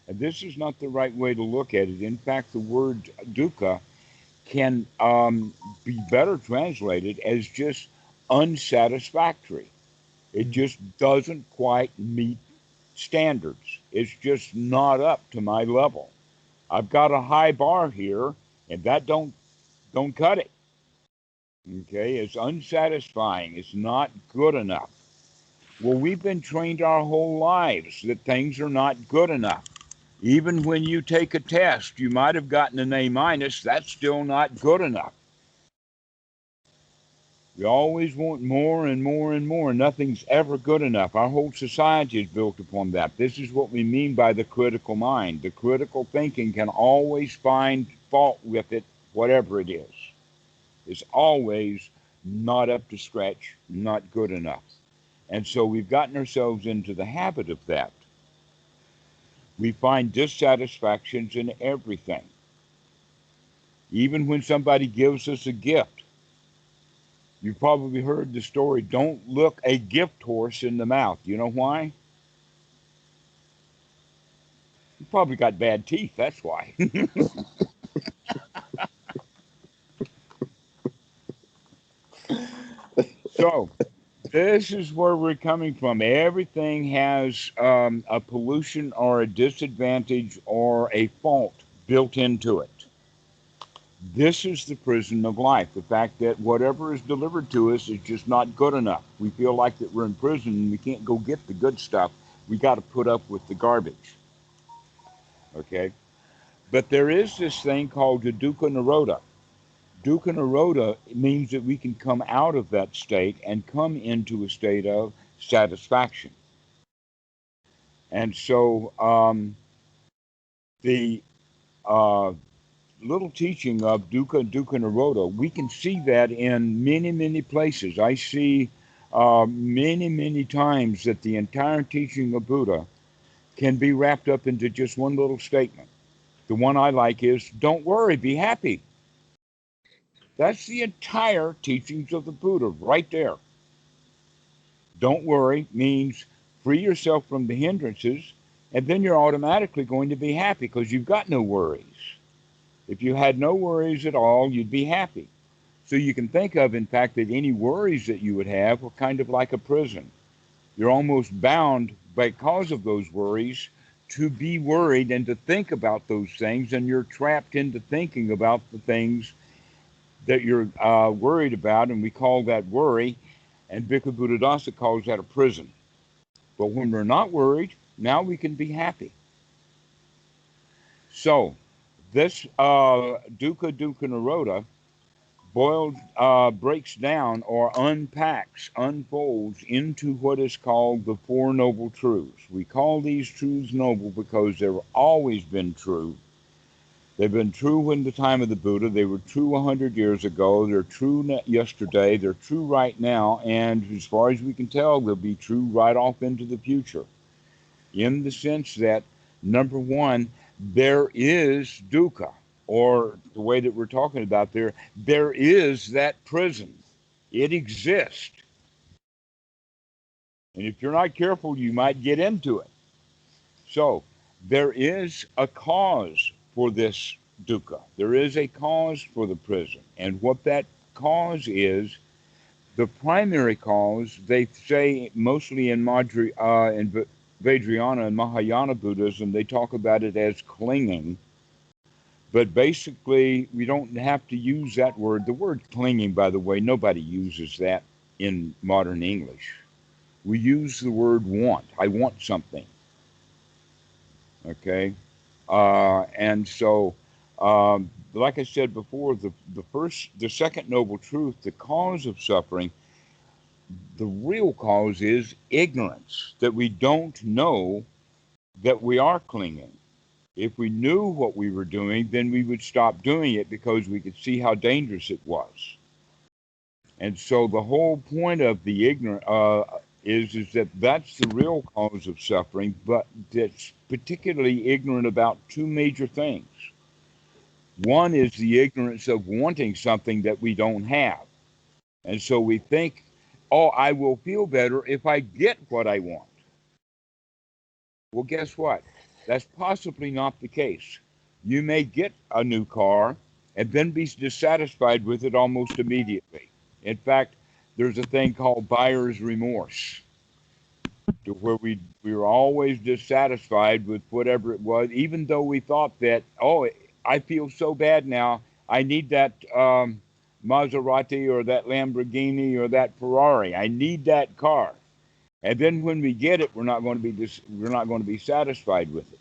A: And this is not the right way to look at it. In fact, the word dukkha can be better translated as just unsatisfactory. It
C: Mm.
A: just doesn't quite meet standards. It's just not up to my level. I've got a high bar here, and that don't cut it. Okay, it's unsatisfying. It's not good enough. Well, we've been trained our whole lives that things are not good enough. Even when you take a test, you might have gotten an A minus. That's still not good enough. We always want more and more and more. Nothing's ever good enough. Our whole society is built upon that. This is what we mean by the critical mind. The critical thinking can always find fault with it, whatever it is. It's always not up to scratch, not good enough. And so we've gotten ourselves into the habit of that. We find dissatisfactions in everything. Even when somebody gives us a gift, you've probably heard the story, don't look a gift horse in the mouth. You know why? You probably got bad teeth, that's why. So, this is where we're coming from. Everything has a pollution or a disadvantage or a fault built into it. This is the prison of life. The fact that whatever is delivered to us is just not good enough. We feel like that we're in prison and we can't go get the good stuff. We got to put up with the garbage. Okay? But there is this thing called the dukkha nirodha. Dukkha nirodha means that we can come out of that state and come into a state of satisfaction. And so the uh, little teaching of dukkha nirodha, we can see that in many, many places. I see many, many times that the entire teaching of Buddha can be wrapped up into just one little statement. The one I like is, don't worry, be happy. That's the entire teachings of the Buddha right there. Don't worry means free yourself from the hindrances, and then you're automatically going to be happy because you've got no worries. If you had no worries at all, you'd be happy. So you can think of, in fact, that any worries that you would have were kind of like a prison. You're almost bound because of those worries to be worried and to think about those things, and you're trapped into thinking about the things that you're worried about, and we call that worry, and Bhikkhu Buddhadasa calls that a prison. But when we're not worried, now we can be happy. So this dukkha nirodha breaks down or unpacks, unfolds into what is called the Four Noble Truths. We call these truths noble because they've always been true. They've been true in the time of the Buddha. They were true 100 years ago. They're true yesterday. They're true right now. And as far as we can tell, they'll be true right off into the future. In the sense that, number one, there is dukkha, or the way that we're talking about there is that prison. It exists. And if you're not careful, you might get into it. So there is a cause for this dukkha. There is a cause for the prison. And what that cause is, the primary cause, they say mostly in Vajrayana and Mahayana Buddhism, they talk about it as clinging. But basically, we don't have to use that word. The word clinging, by the way, nobody uses that in modern English. We use the word want. I want something. Okay? And so, like I said before, the second noble truth, the cause of suffering, the real cause is ignorance, that we don't know that we are clinging. If we knew what we were doing, then we would stop doing it because we could see how dangerous it was. And so the whole point of the ignorant is that that's the real cause of suffering, but that's particularly ignorant about two major things. One is the ignorance of wanting something that we don't have. And so we think, oh, I will feel better if I get what I want. Well, guess what? That's possibly not the case. You may get a new car and then be dissatisfied with it almost immediately. In fact, there's a thing called buyer's remorse, to where we were always dissatisfied with whatever it was, even though we thought that, oh, I feel so bad now, I need that Maserati or that Lamborghini or that Ferrari. I need that car. And then when we get it, we're not going to be satisfied with it.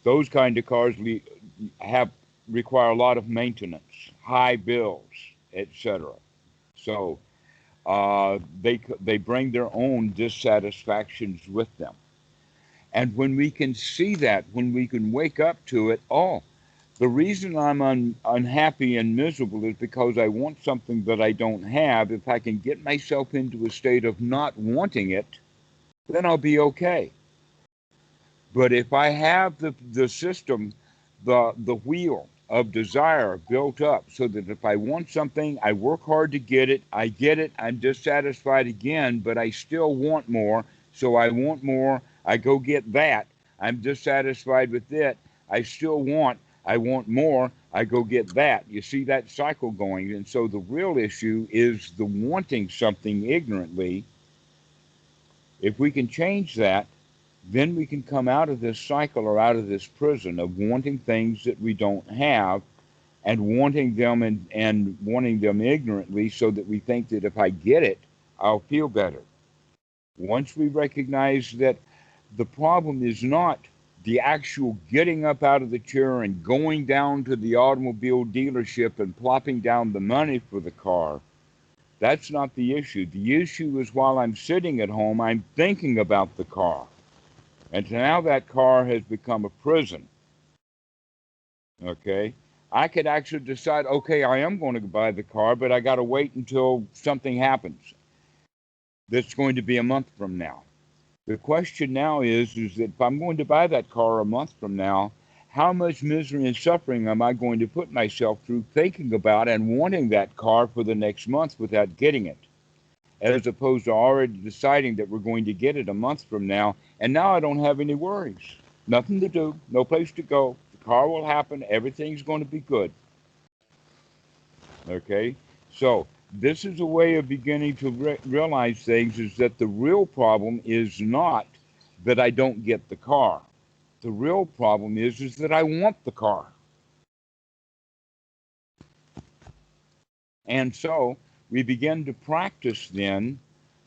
A: Those kind of cars require a lot of maintenance, high bills, etc. So they bring their own dissatisfactions with them. And when we can see that, when we can wake up to it, oh, the reason I'm unhappy and miserable is because I want something that I don't have. If I can get myself into a state of not wanting it, then I'll be okay. But if I have the system, the wheel of desire built up so that if I want something, I work hard to get it, I'm dissatisfied again, but I still want more, so I want more, I go get that, I'm dissatisfied with it, I want more, I go get that. You see that cycle going. And so the real issue is the wanting something ignorantly. If we can change that, then we can come out of this cycle or out of this prison of wanting things that we don't have and wanting them and wanting them ignorantly so that we think that if I get it, I'll feel better. Once we recognize that the problem is not the actual getting up out of the chair and going down to the automobile dealership and plopping down the money for the car, that's not the issue. The issue is while I'm sitting at home, I'm thinking about the car. And now that car has become a prison. Okay? I could actually decide, okay, I am going to buy the car, but I got to wait until something happens. That's going to be a month from now. The question now is that if I'm going to buy that car a month from now, how much misery and suffering am I going to put myself through thinking about and wanting that car for the next month without getting it? As opposed to already deciding that we're going to get it a month from now, and now I don't have any worries. Nothing to do, no place to go. The car will happen, everything's going to be good. Okay? So, this is a way of beginning to realize things, is that the real problem is not that I don't get the car. The real problem is that I want the car. And so, we begin to practice then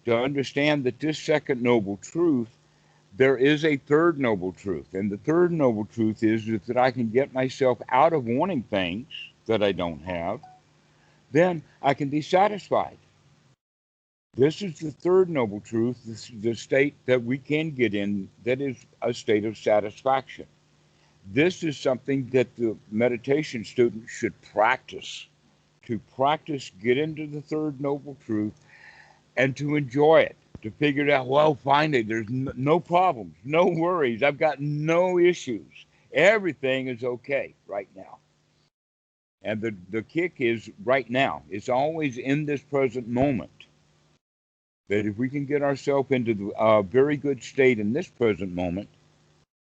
A: to understand that this second noble truth, there is a third noble truth. And the third noble truth is that I can get myself out of wanting things that I don't have, then I can be satisfied. This is the third noble truth, the state that we can get in, that is a state of satisfaction. This is something that the meditation student should practice. To practice, get into the third noble truth, and to enjoy it, to figure it out. Well, finally, there's no problems, no worries. I've got no issues. Everything is okay right now. And the kick is right now. It's always in this present moment. That if we can get ourselves into a very good state in this present moment,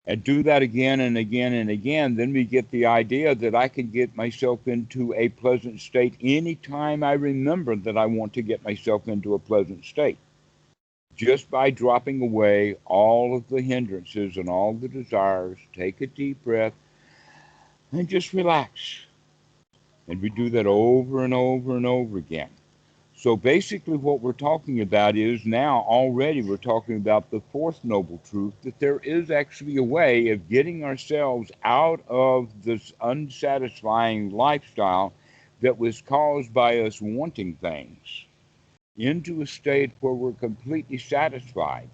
A: and do that again and again and again, then we get the idea that I can get myself into a pleasant state anytime I remember that I want to get myself into a pleasant state. Just by dropping away all of the hindrances and all the desires, take a deep breath and just relax. And we do that over and over and over again. So basically what we're talking about is now already we're talking about the fourth noble truth, that there is actually a way of getting ourselves out of this unsatisfying lifestyle that was caused by us wanting things into a state where we're completely satisfied.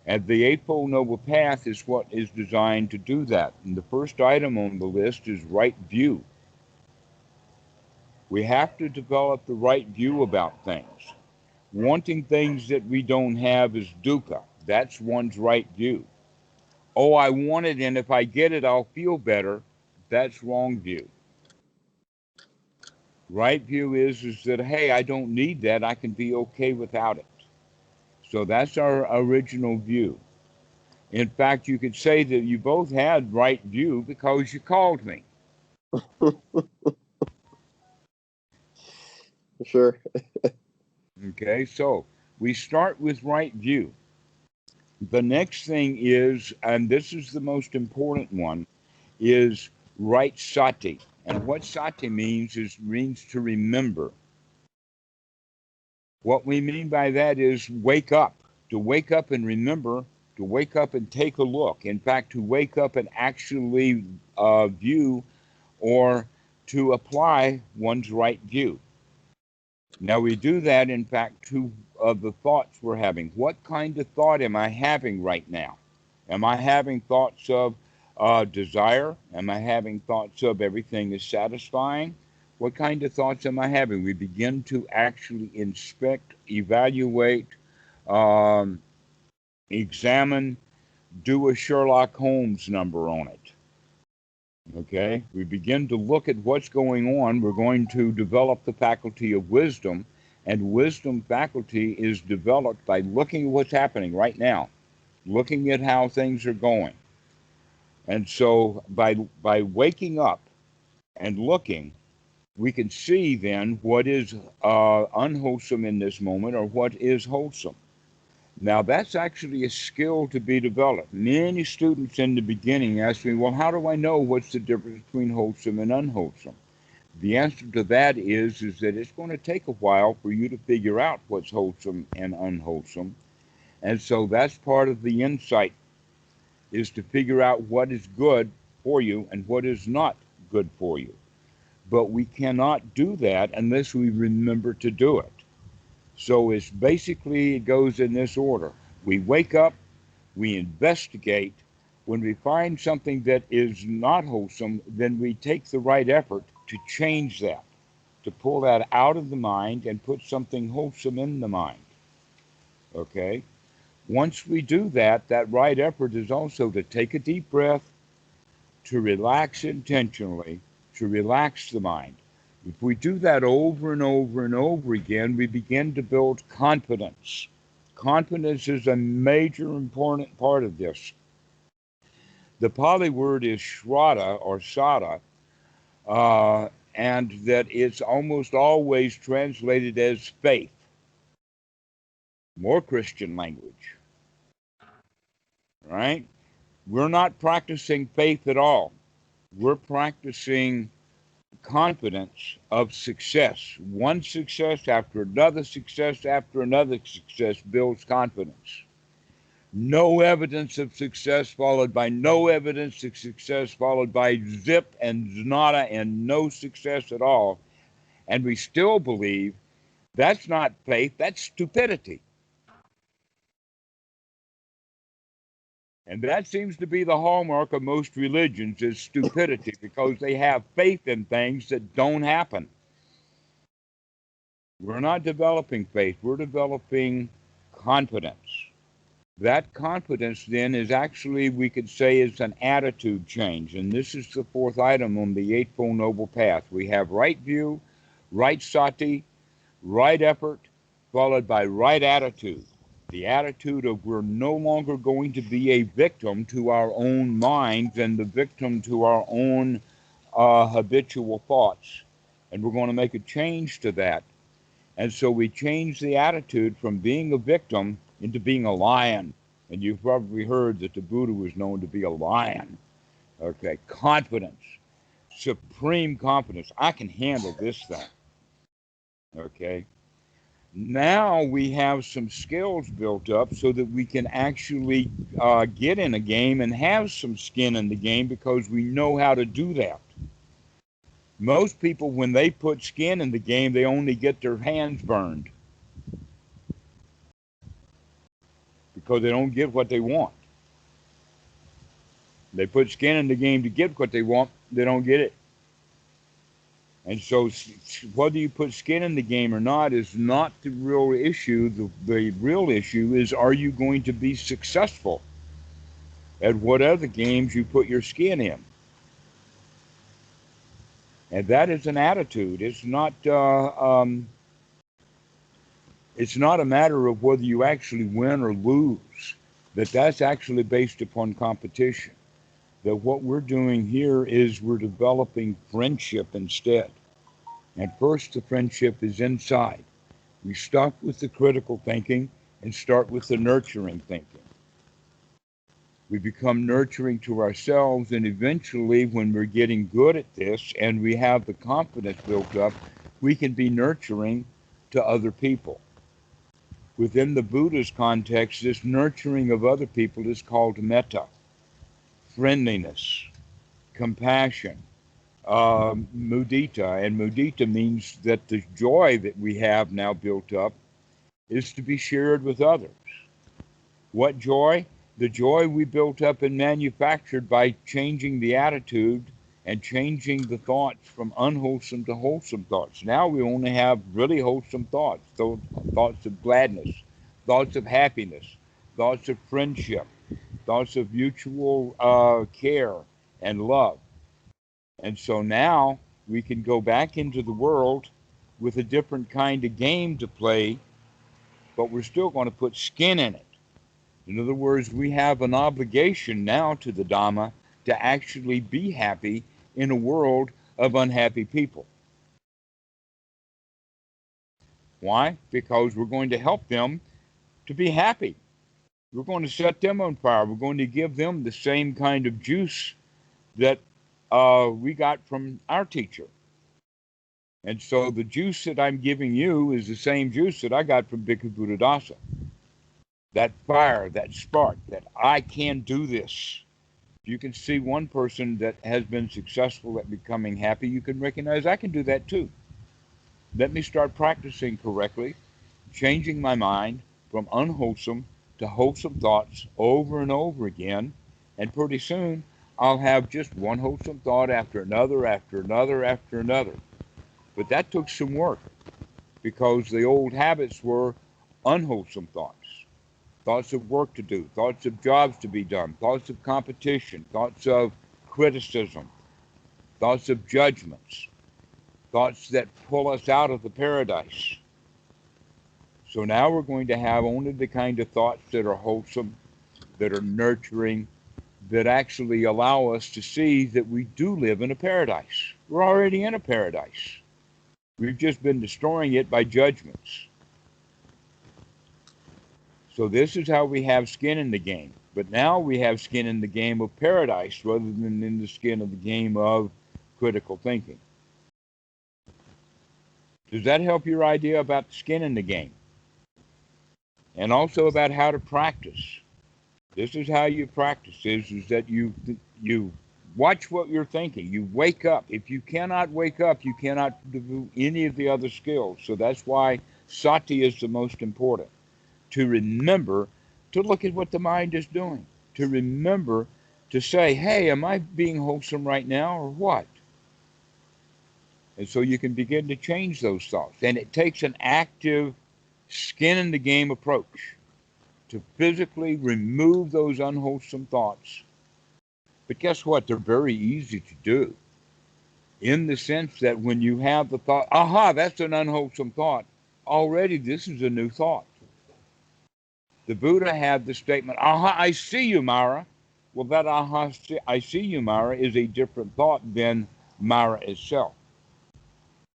A: And the Eightfold Noble Path is what is designed to do that. And the first item on the list is right view. We have to develop the right view about things. Wanting things that we don't have is dukkha. That's one's right view. Oh, I want it, and if I get it, I'll feel better. That's wrong view. Right view is that, hey, I don't need that. I can be okay without it. So that's our original view. In fact, you could say that you both had right view because you called me.
B: Sure.
A: Okay, so we start with right view. The next thing is, and this is the most important one, is right sati. And what sati means to remember. What we mean by that is wake up, to wake up and remember, to wake up and take a look. In fact, to wake up and actually view or to apply one's right view. Now we do that, in fact, to the thoughts we're having. What kind of thought am I having right now? Am I having thoughts of desire? Am I having thoughts of everything is satisfying? What kind of thoughts am I having? We begin to actually inspect, evaluate, examine, do a Sherlock Holmes number on it. Okay, we begin to look at what's going on. We're going to develop the faculty of wisdom, and wisdom faculty is developed by looking at what's happening right now, looking at how things are going. And so by waking up and looking, we can see then what is unwholesome in this moment or what is wholesome. Now, that's actually a skill to be developed. Many students in the beginning ask me, well, how do I know what's the difference between wholesome and unwholesome? The answer to that is that it's going to take a while for you to figure out what's wholesome and unwholesome. And so that's part of the insight, is to figure out what is good for you and what is not good for you. But we cannot do that unless we remember to do it. So it's basically, it goes in this order. We wake up, we investigate. When we find something that is not wholesome, then we take the right effort to change that, to pull that out of the mind and put something wholesome in the mind. Okay? Once we do that, that right effort is also to take a deep breath, to relax intentionally, to relax the mind. If we do that over and over and over again, we begin to build confidence. Confidence is a major important part of this. The Pali word is shraddha or sada, and that it's almost always translated as faith. More Christian language, right? We're not practicing faith at all. We're practicing confidence of success. One success after another success after another success builds confidence. No evidence of success followed by no evidence of success followed by zip and nada and no success at all. And we still believe that's not faith, that's stupidity. And that seems to be the hallmark of most religions, is stupidity, because they have faith in things that don't happen. We're not developing faith, we're developing confidence. That confidence then is actually, we could say, is an attitude change. And this is the fourth item on the Eightfold Noble Path. We have right view, right sati, right effort, followed by right attitude. The attitude of we're no longer going to be a victim to our own minds and the victim to our own habitual thoughts. And we're going to make a change to that. And so we change the attitude from being a victim into being a lion. And you've probably heard that the Buddha was known to be a lion. Okay, confidence, supreme confidence. I can handle this thing. Okay. Now we have some skills built up so that we can actually get in a game and have some skin in the game because we know how to do that. Most people, when they put skin in the game, they only get their hands burned because they don't get what they want. They put skin in the game to get what they want, they don't get it. And so whether you put skin in the game or not is not the real issue. The real issue is, are you going to be successful at what other games you put your skin in? And that is an attitude. It's not a matter of whether you actually win or lose. That's actually based upon competition. That what we're doing here is we're developing friendship instead. And first, the friendship is inside. We stop with the critical thinking and start with the nurturing thinking. We become nurturing to ourselves, and eventually, when we're getting good at this and we have the confidence built up, we can be nurturing to other people. Within the Buddha's context, this nurturing of other people is called metta, friendliness, compassion, mudita. And mudita means that the joy that we have now built up is to be shared with others. What joy? The joy we built up and manufactured by changing the attitude and changing the thoughts from unwholesome to wholesome thoughts. Now we only have really wholesome thoughts, those thoughts of gladness, thoughts of happiness, thoughts of friendship, thoughts of mutual care and love. And so now we can go back into the world with a different kind of game to play, but we're still going to put skin in it. In other words, we have an obligation now to the Dhamma to actually be happy in a world of unhappy people. Why? Because we're going to help them to be happy. We're going to set them on fire. We're going to give them the same kind of juice that we got from our teacher. And so the juice that I'm giving you is the same juice that I got from Bhikkhu Buddhadasa. That fire, that spark, that I can do this. If you can see one person that has been successful at becoming happy, you can recognize I can do that too. Let me start practicing correctly, changing my mind from unwholesome to wholesome thoughts over and over again, and pretty soon I'll have just one wholesome thought after another, after another, after another. But that took some work because the old habits were unwholesome thoughts. Thoughts of work to do, thoughts of jobs to be done, thoughts of competition, thoughts of criticism, thoughts of judgments, thoughts that pull us out of the paradise. So now we're going to have only the kind of thoughts that are wholesome, that are nurturing, that actually allow us to see that we do live in a paradise. We're already in a paradise. We've just been destroying it by judgments. So this is how we have skin in the game. But now we have skin in the game of paradise rather than in the skin of the game of critical thinking. Does that help your idea about the skin in the game? And also about how to practice. This is how you practice, is that you watch what you're thinking. You wake up. If you cannot wake up, you cannot do any of the other skills. So that's why sati is the most important. To remember to look at what the mind is doing. To remember to say, hey, am I being wholesome right now or what? And so you can begin to change those thoughts. And it takes an active skin in the game approach to physically remove those unwholesome thoughts. But guess what? They're very easy to do. In the sense that when you have the thought, aha, that's an unwholesome thought. Already this is a new thought. The Buddha had the statement, aha, I see you, Mara. Well, that aha, I see you, Mara, is a different thought than Mara itself.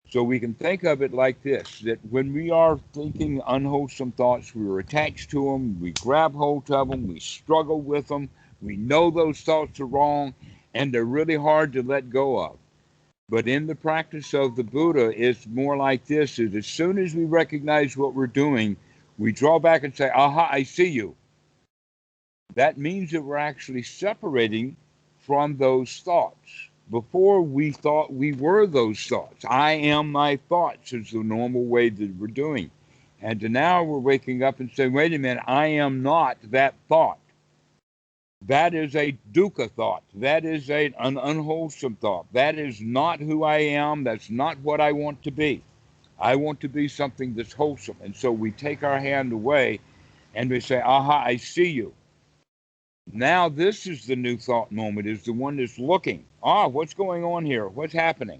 A: So we can think of it like this, that when we are thinking unwholesome thoughts, we are attached to them, we grab hold of them, we struggle with them, we know those thoughts are wrong, and they're really hard to let go of. But in the practice of the Buddha, it's more like this, is as soon as we recognize what we're doing, we draw back and say, aha, I see you. That means that we're actually separating from those thoughts. Before we thought we were those thoughts. I am my thoughts is the normal way that we're doing. And now we're waking up and saying, wait a minute, I am not that thought. That is a dukkha thought. That is an unwholesome thought. That is not who I am. That's not what I want to be. I want to be something that's wholesome. And so we take our hand away and we say, aha, I see you. Now this is the new thought moment, is the one that's looking. What's going on here? What's happening?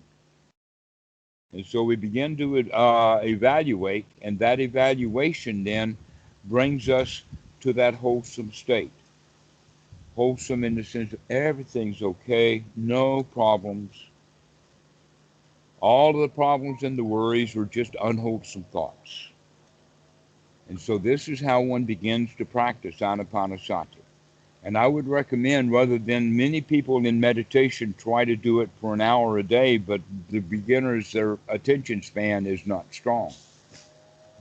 A: And so we begin to evaluate, and that evaluation then brings us to that wholesome state. Wholesome in the sense of everything's okay, no problems. All of the problems and the worries are just unwholesome thoughts. And so this is how one begins to practice Anapanasati. And I would recommend, rather than many people in meditation try to do it for an hour a day, but the beginners, their attention span is not strong.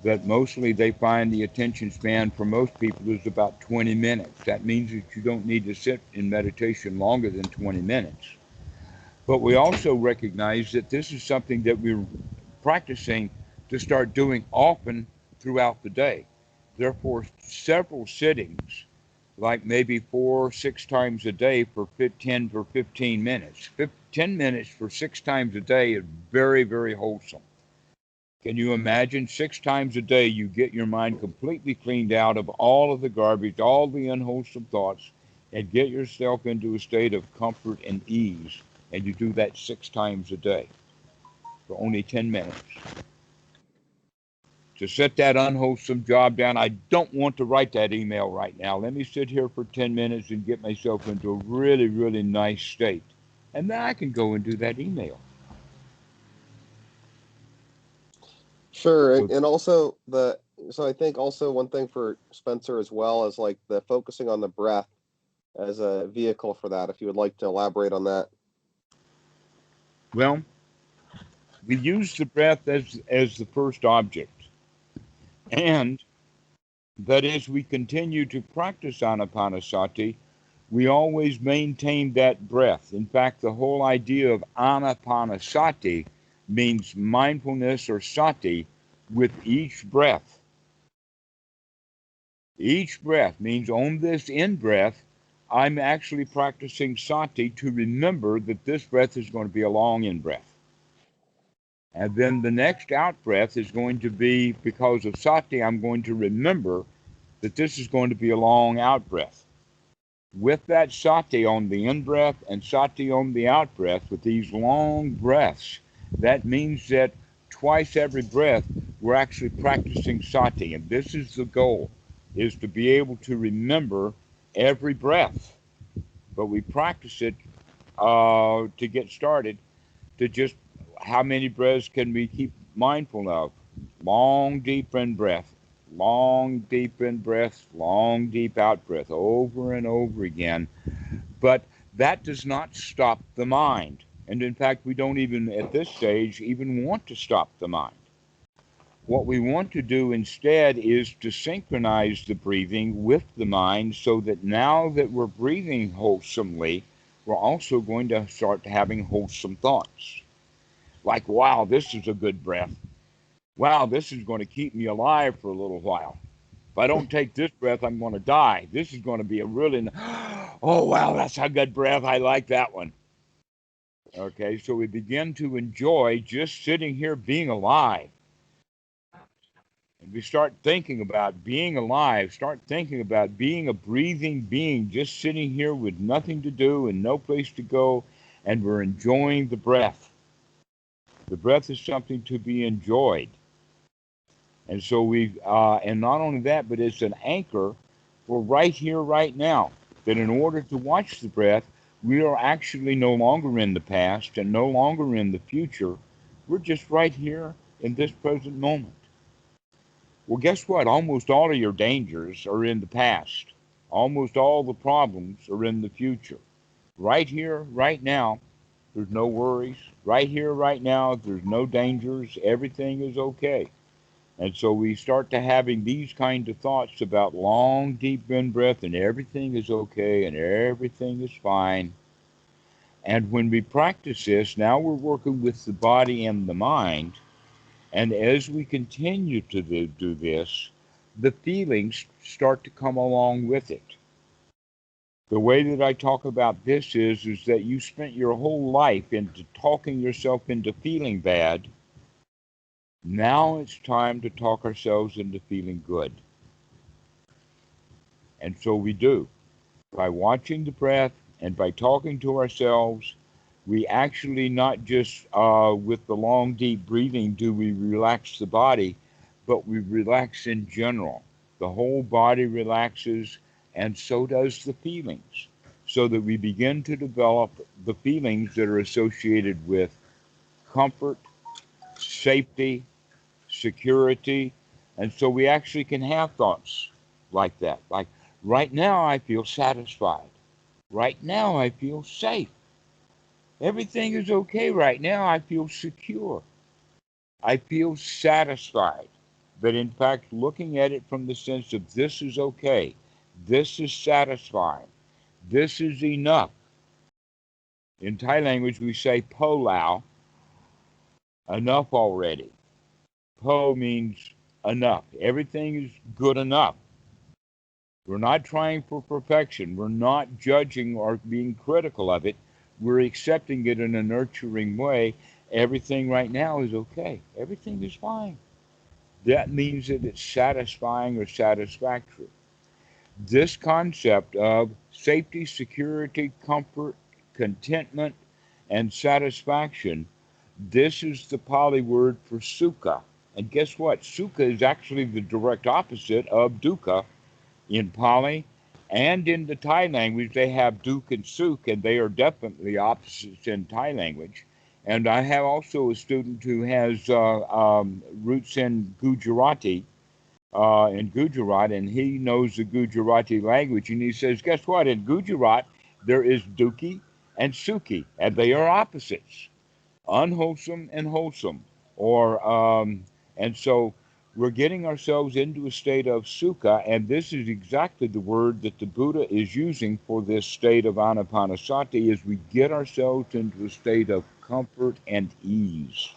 A: That mostly they find the attention span for most people is about 20 minutes. That means that you don't need to sit in meditation longer than 20 minutes. But we also recognize that this is something that we're practicing to start doing often throughout the day. Therefore, several sittings, like maybe 4 or 6 times a day for 10 for 15 minutes. 10 minutes for 6 times a day is very, very wholesome. Can you imagine 6 times a day you get your mind completely cleaned out of all of the garbage, all the unwholesome thoughts, and get yourself into a state of comfort and ease, and you do that 6 times a day for only 10 minutes. To set that unwholesome job down, I don't want to write that email right now. Let me sit here for 10 minutes and get myself into a really, really nice state. And then I can go and do that email.
B: Sure. And also so I think also one thing for Spencer as well is like the focusing on the breath as a vehicle for that, if you would like to elaborate on that.
A: Well, we use the breath as the first object. And that as we continue to practice Anapanasati, we always maintain that breath. In fact, the whole idea of Anapanasati means mindfulness or sati with each breath. Each breath means on this in-breath, I'm actually practicing sati to remember that this breath is going to be a long in-breath. And then the next out-breath is going to be, because of sati, I'm going to remember that this is going to be a long out-breath. With that sati on the in-breath and sati on the out-breath, with these long breaths, that means that twice every breath, we're actually practicing sati. And this is the goal, is to be able to remember every breath. But we practice it to get started, to just how many breaths can we keep mindful of? Long, deep in-breath, long, deep in-breath, long, deep out-breath, over and over again. But that does not stop the mind. And in fact, we don't even, at this stage, even want to stop the mind. What we want to do instead is to synchronize the breathing with the mind so that now that we're breathing wholesomely, we're also going to start having wholesome thoughts. Like, wow, this is a good breath. Wow, this is going to keep me alive for a little while. If I don't take this breath, I'm going to die. This is going to be a really, oh, wow, that's a good breath. I like that one. Okay, so we begin to enjoy just sitting here being alive. And we start thinking about being alive, start thinking about being a breathing being, just sitting here with nothing to do and no place to go, and we're enjoying the breath. The breath is something to be enjoyed. And so and not only that, but it's an anchor for right here, right now, that in order to watch the breath, we are actually no longer in the past and no longer in the future. We're just right here in this present moment. Well, guess what? Almost all of your dangers are in the past. Almost all the problems are in the future. Right here, right now, there's no worries. Right here, right now, there's no dangers. Everything is okay. And so we start to having these kind of thoughts about long, deep in breath, and everything is okay and everything is fine. And when we practice this, now we're working with the body and the mind. And as we continue to do this, the feelings start to come along with it. The way that I talk about this is that you spent your whole life into talking yourself into feeling bad. Now it's time to talk ourselves into feeling good. And so we do. By watching the breath and by talking to ourselves, we actually not just with the long, deep breathing do we relax the body, but we relax in general. The whole body relaxes, and so does the feelings, so that we begin to develop the feelings that are associated with comfort, safety, security, and so we actually can have thoughts like that. Like, right now I feel satisfied. Right now I feel safe. Everything is okay right now. I feel secure. I feel satisfied. But in fact, looking at it from the sense of this is okay, this is satisfying, this is enough. In Thai language, we say po lao, enough already. Po means enough. Everything is good enough. We're not trying for perfection. We're not judging or being critical of it. We're accepting it in a nurturing way. Everything right now is okay. Everything is fine. That means that it's satisfying or satisfactory. This concept of safety, security, comfort, contentment, and satisfaction, this is the Pali word for sukha. And guess what? Sukha is actually the direct opposite of dukkha in Pali. And in the Thai language, they have duk and suk, and they are definitely opposites in Thai language. And I have also a student who has roots in Gujarati, in Gujarat, and he knows the Gujarati language. And he says, guess what? In Gujarat, there is duki and suki, and they are opposites, unwholesome and wholesome. And so we're getting ourselves into a state of sukha, and this is exactly the word that the Buddha is using for this state of anapanasati, is we get ourselves into a state of comfort and ease,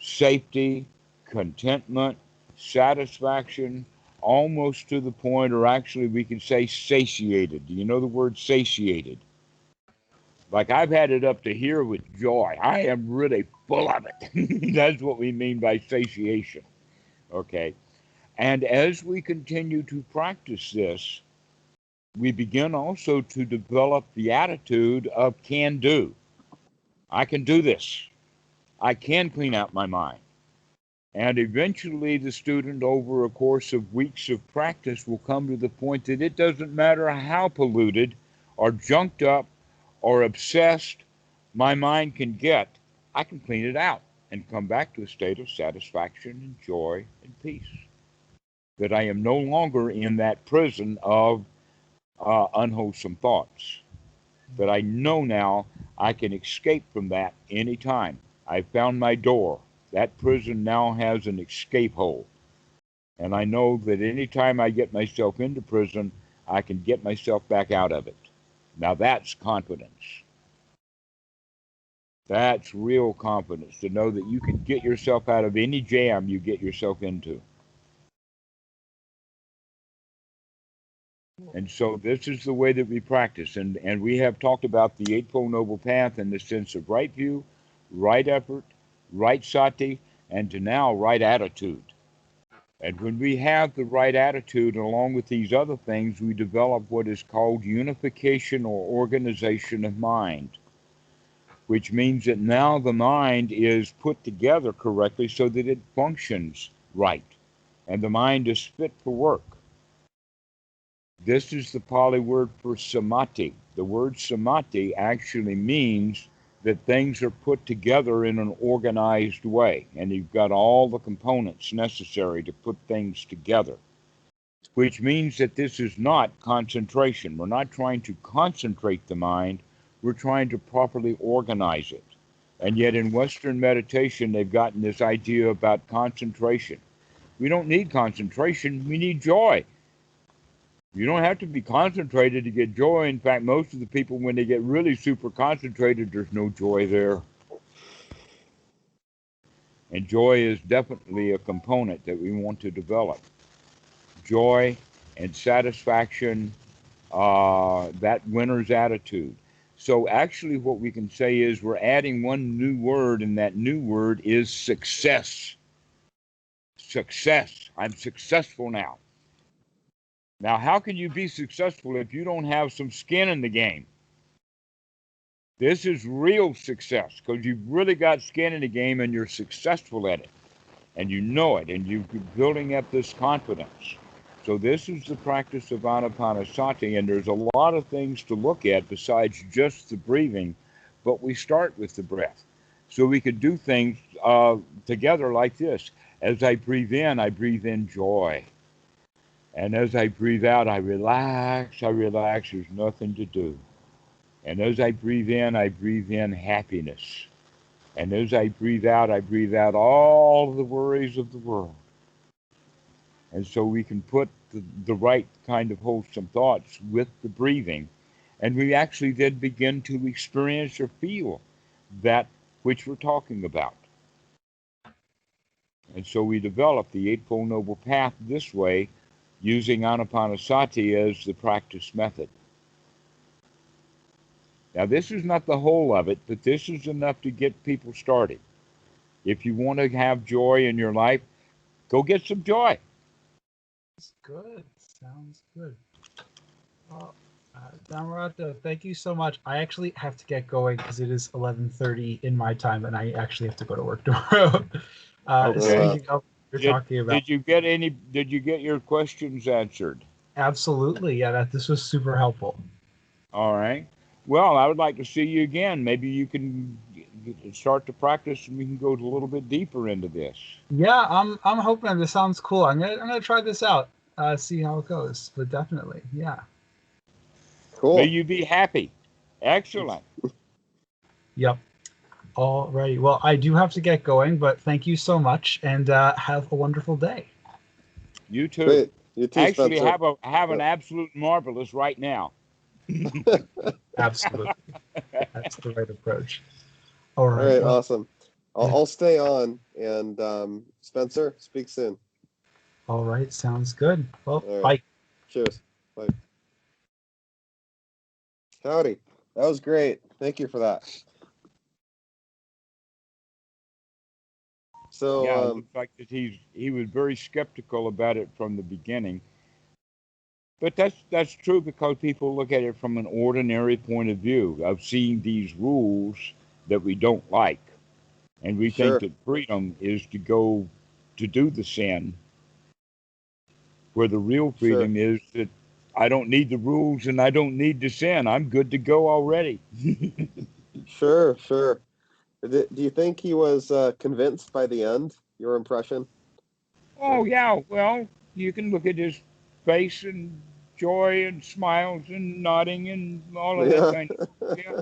A: safety, contentment, satisfaction, almost to the point, or actually we can say satiated. Do you know the word satiated? Like, I've had it up to here with joy. I am really full of it. That's what we mean by satiation. Okay. And as we continue to practice this, we begin also to develop the attitude of can do. I can do this. I can clean out my mind. And eventually, the student, over a course of weeks of practice, will come to the point that it doesn't matter how polluted or junked up or obsessed my mind can get, I can clean it out and come back to a state of satisfaction and joy and peace. That I am no longer in that prison of unwholesome thoughts. That I know now I can escape from that anytime. I found my door. That prison now has an escape hole. And I know that anytime I get myself into prison, I can get myself back out of it. Now that's confidence. That's real confidence, to know that you can get yourself out of any jam you get yourself into. And so this is the way that we practice. And we have talked about the Eightfold Noble Path in the sense of right view, right effort, right sati, and to now right attitude. And when we have the right attitude, along with these other things, we develop what is called unification or organization of mind, which means that now the mind is put together correctly so that it functions right, and the mind is fit for work. This is the Pali word for samadhi. The word samadhi actually means that things are put together in an organized way, and you've got all the components necessary to put things together, which means that this is not concentration. We're not trying to concentrate the mind, we're trying to properly organize it. And yet in Western meditation, they've gotten this idea about concentration. We don't need concentration, we need joy. You don't have to be concentrated to get joy. In fact, most of the people, when they get really super concentrated, there's no joy there. And joy is definitely a component that we want to develop. Joy and satisfaction, that winner's attitude. So actually what we can say is we're adding one new word, and that new word is success. Success. I'm successful now. Now, how can you be successful if you don't have some skin in the game? This is real success because you've really got skin in the game and you're successful at it. And you know it, and you're building up this confidence. So this is the practice of anapanasati, and there's a lot of things to look at besides just the breathing, but we start with the breath. So we could do things together like this. As I breathe in joy. And as I breathe out, I relax, there's nothing to do. And as I breathe in happiness. And as I breathe out all of the worries of the world. And so we can put the right kind of wholesome thoughts with the breathing. And we actually then begin to experience or feel that which we're talking about. And so we develop the Eightfold Noble Path this way, using anapanasati as the practice method. Now, this is not the whole of it, but this is enough to get people started. If you want to have joy in your life, go get some joy.
C: That's good. Sounds good. Dhammarato, thank you so much. I actually have to get going because it is 11:30 in my time, and I actually have to go to work tomorrow.
A: Okay.
C: You're talking about.
A: Did you get your questions answered?
C: Absolutely. Yeah, this was super helpful.
A: All right. Well, I would like to see you again. Maybe you can start to practice and we can go a little bit deeper into this.
C: Yeah, I'm hoping this sounds cool. I'm gonna try this out. See how it goes. But definitely, yeah.
B: Cool.
A: May you be happy. Excellent.
C: Yep. All righty. Well, I do have to get going, but thank you so much, and have a wonderful day.
A: You too.
B: Great. You too,
A: Actually,
B: Spencer.
A: have an absolute marvelous right now.
C: Absolutely. That's the right approach. All right.
B: All right, awesome. I'll stay on, and Spencer, speak soon.
C: All right, sounds good. Well,
B: All right.
C: bye.
B: Cheers. Bye. Howdy. That was great. Thank you for that. So
A: yeah, it looks like that he was very skeptical about it from the beginning. But that's true because people look at it from an ordinary point of view of seeing these rules that we don't like. And we
B: Sure.
A: think that freedom is to go to do the sin, where the real freedom is that I don't need the rules and I don't need to sin. I'm good to go already.
B: Sure. Do you think he was convinced by the end? Your impression?
A: Oh, yeah. Well, you can look at his face and joy and smiles and nodding and all of that kind of stuff. Yeah.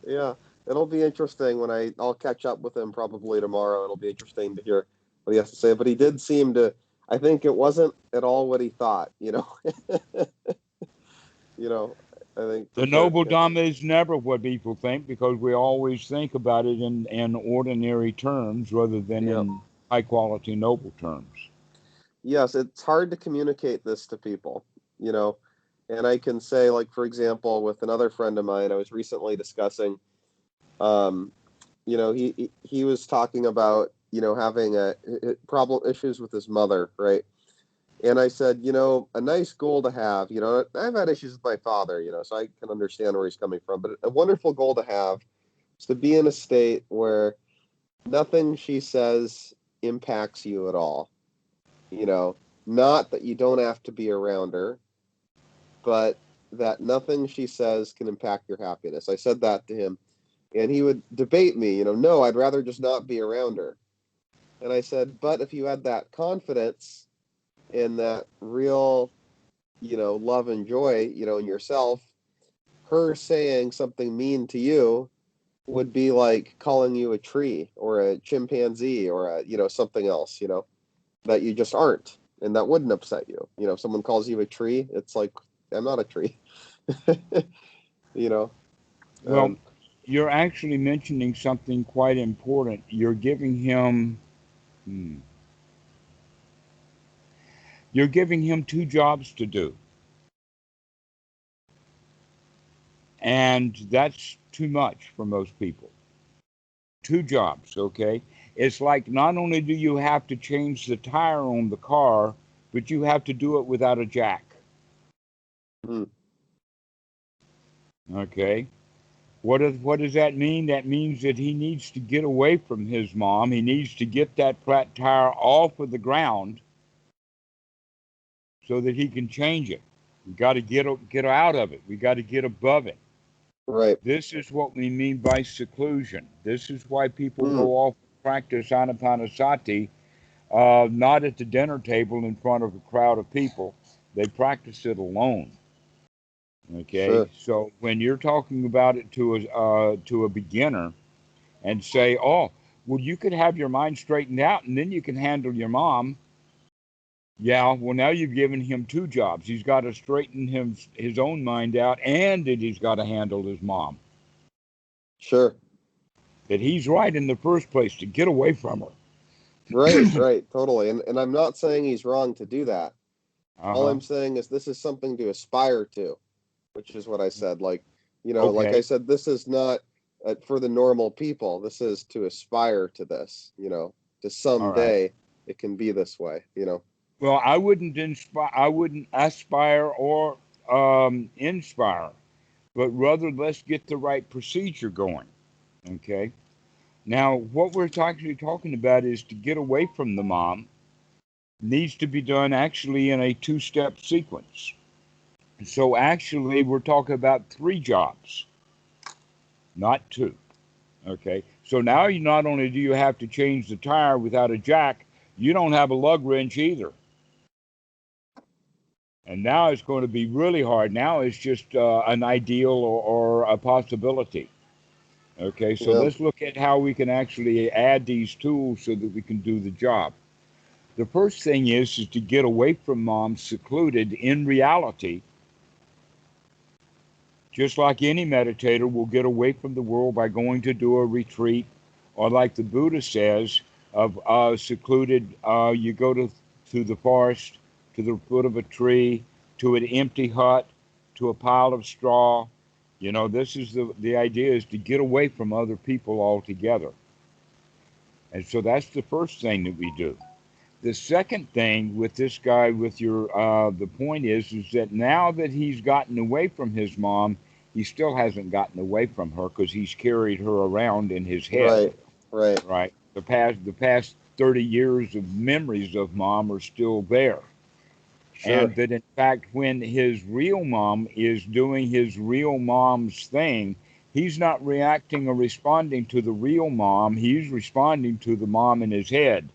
B: Yeah. It'll be interesting when I'll catch up with him probably tomorrow. It'll be interesting to hear what he has to say. But he did seem to, I think it wasn't at all what he thought, you know. I think
A: The noble Dhamma is never what people think because we always think about it in ordinary terms rather than in high quality noble terms.
B: Yes, it's hard to communicate this to people, and I can say, like, for example, with another friend of mine, I was recently discussing, he was talking about, having a problem issues with his mother, right? And I said, a nice goal to have, I've had issues with my father, so I can understand where he's coming from, but a wonderful goal to have is to be in a state where nothing she says impacts you at all. You know, not that you don't have to be around her, but that nothing she says can impact your happiness. I said that to him, and he would debate me, no, I'd rather just not be around her. And I said, but if you had that confidence and that real, love and joy, in yourself, her saying something mean to you would be like calling you a tree or a chimpanzee or something else, that you just aren't. And that wouldn't upset you. If someone calls you a tree, it's like, I'm not a tree. you know.
A: Well,
B: Um,
A: you're actually mentioning something quite important. Hmm, you're giving him two jobs to do. And that's too much for most people. Two jobs, okay? It's like not only do you have to change the tire on the car, but you have to do it without a jack,
B: mm,
A: okay? What does that mean? That means that he needs to get away from his mom. He needs to get that flat tire off of the ground so that he can change it. We got to get out of it. We got to get above it.
B: right.
A: This is what we mean by seclusion. This is why people
B: Mm,
A: go off and practice anapanasati, not at the dinner table in front of a crowd of people. They practice it alone. Okay,
B: sure.
A: so when you're talking about it to a beginner and say, "Oh, well, you could have your mind straightened out and then you can handle your mom." Yeah, well, now you've given him two jobs. He's got to straighten his own mind out, and that he's got to handle his mom.
B: Sure.
A: That he's right in the first place to get away from
B: Right,
A: her.
B: right, totally. And I'm not saying he's wrong to do that. All
A: Uh-huh.
B: I'm saying is this is something to aspire to, which is what I said. Like, like I
A: Okay.
B: said, this is not for the normal people. This is to aspire to this, to
A: All right.
B: someday it can be this way.
A: Well, I wouldn't inspire. I wouldn't aspire or inspire, but rather let's get the right procedure going. Okay. Now, what we're actually talking about is to get away from the mom needs to be done actually in a two-step sequence. So actually, we're talking about three jobs, not two. Okay. So now you not only do you have to change the tire without a jack, you don't have a lug wrench either. And now it's going to be really hard. Now it's just an ideal or a possibility. Okay, so
B: Yeah,
A: let's look at how we can actually add these tools so that we can do the job. The first thing is to get away from mom secluded in reality, just like any meditator will get away from the world by going to do a retreat, or like the Buddha says, of secluded, you go to the forest, to the foot of a tree, to an empty hut, to a pile of straw. This is the idea is to get away from other people altogether. And so that's the first thing that we do. The second thing with this guy, with the point is that now that he's gotten away from his mom, he still hasn't gotten away from her because he's carried her around in his head,
B: right, right.
A: right? The past 30 years of memories of mom are still there.
B: Sure,
A: And that in fact, when his real mom is doing his real mom's thing, he's not reacting or responding to the real mom. He's responding to the mom in his head.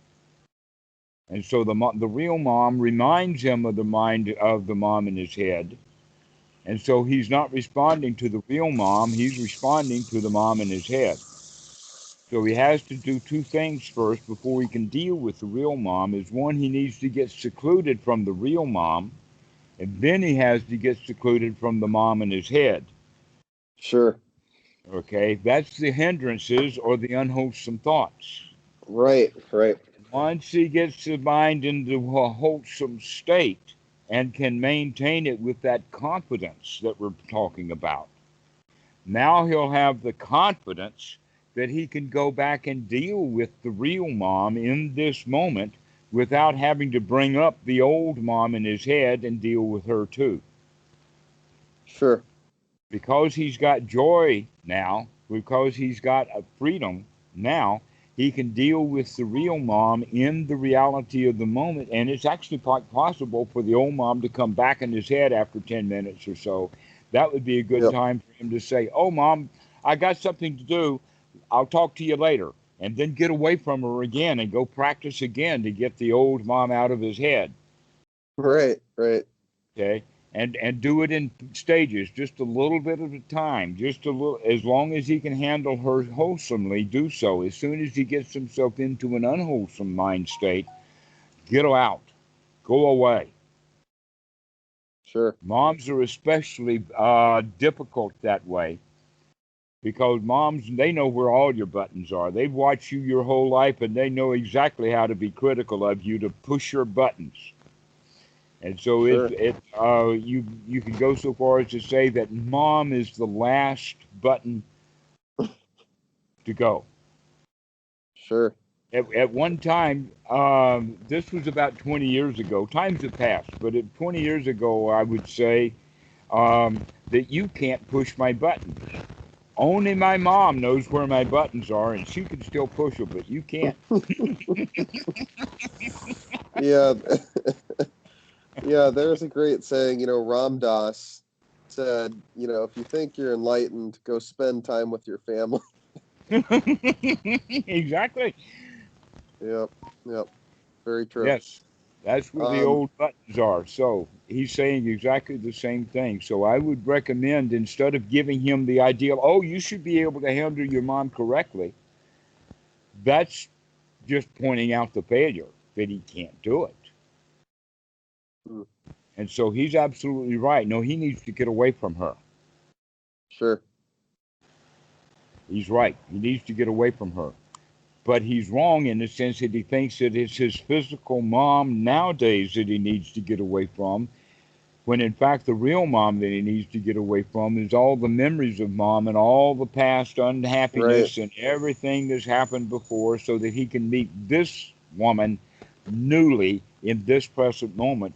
A: And so the real mom reminds him of the mind of the mom in his head. And so he's not responding to the real mom, he's responding to the mom in his head. So he has to do two things first before he can deal with the real mom. Is one, he needs to get secluded from the real mom, and then he has to get secluded from the mom in his head.
B: sure.
A: Okay, that's the hindrances or the unwholesome thoughts.
B: Right, right.
A: Once he gets the mind into a wholesome state and can maintain it with that confidence that we're talking about, now he'll have the confidence that he can go back and deal with the real mom in this moment without having to bring up the old mom in his head and deal with her too.
B: Sure.
A: Because he's got joy now, because he's got a freedom now, he can deal with the real mom in the reality of the moment. And it's actually quite possible for the old mom to come back in his head after 10 minutes or so. That would be a good
B: Yep.
A: time for him to say, "Oh, mom, I got something to do. I'll talk to you later." And then get away from her again and go practice again to get the old mom out of his head.
B: Right. Right.
A: Okay. And do it in stages, just a little bit at a time, just a little, as long as he can handle her wholesomely, do so. As soon as he gets himself into an unwholesome mind state, get out, go away.
B: Sure.
A: Moms are especially difficult that way because moms, they know where all your buttons are. They've watched you your whole life and they know exactly how to be critical of you to push your buttons. And so
B: Sure.
A: you can go so far as to say that mom is the last button to go.
B: Sure.
A: At one time, this was about 20 years ago. Times have passed, but 20 years ago, I would say that you can't push my buttons. Only my mom knows where my buttons are, and she can still push them, but you can't.
B: Yeah. Yeah. There's a great saying. Ram Dass said, if you think you're enlightened, go spend time with your family.
A: Exactly.
B: Yep. Yep. Very true.
A: Yes, that's where the
B: Um.
A: old buttons are. So he's saying exactly the same thing. So I would recommend, instead of giving him the ideal, "Oh, you should be able to handle your mom correctly," that's just pointing out the failure that he can't do it.
B: mm,
A: And so he's absolutely right. No, he needs to get away from her.
B: Sure.
A: He's right. He needs to get away from her. But he's wrong in the sense that he thinks that it's his physical mom nowadays that he needs to get away from, when in fact the real mom that he needs to get away from is all the memories of mom and all the past
B: Right.
A: unhappiness and everything that's happened before, so that he can meet this woman newly in this present moment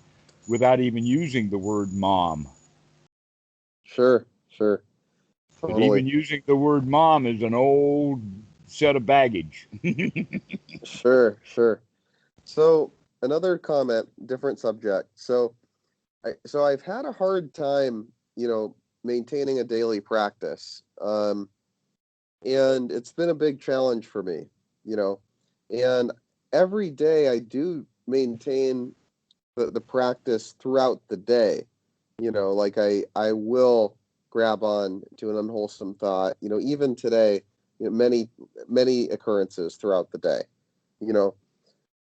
A: without even using the word mom.
B: Sure. Sure.
A: But
B: Totally.
A: even using the word mom is an old set of baggage.
B: Sure. Sure. So another comment, different subject. So I've had a hard time, maintaining a daily practice. And it's been a big challenge for me, you know. And every day I do maintain the practice throughout the day. Like I will grab on to an unwholesome thought, even today, many occurrences throughout the day, you know.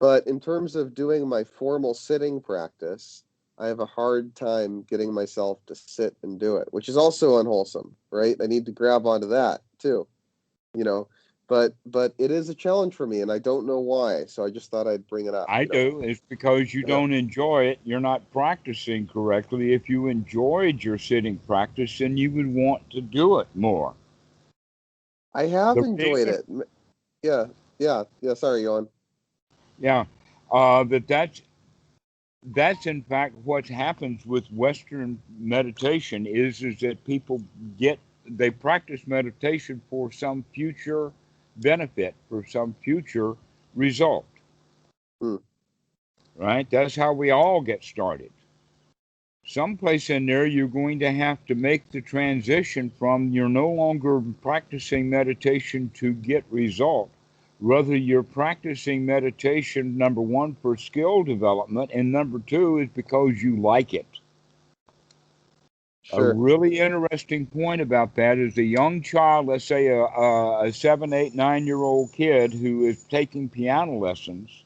B: But in terms of doing my formal sitting practice, I have a hard time getting myself to sit and do it, which is also unwholesome, right? I need to grab onto that too, you know. But it is a challenge for me, and I don't know why. So I just thought I'd bring it up,
A: I do. It's because you
B: Yeah.
A: don't enjoy it. You're not practicing correctly. If you enjoyed your sitting practice, then you would want to do it more.
B: I have
A: The
B: enjoyed
A: reason,
B: it. Yeah, yeah. Sorry, Johan.
A: yeah, but that's in fact what happens with Western meditation is that people they practice meditation for some future benefit, for some future result,
B: Hmm.
A: right? That's how we all get started. Someplace in there, you're going to have to make the transition from you're no longer practicing meditation to get result. Rather, you're practicing meditation, number one, for skill development, and number two is because you like it. A
B: Sure.
A: really interesting point about that is a young child, let's say a 7, 8, 9-year-old kid who is taking piano lessons.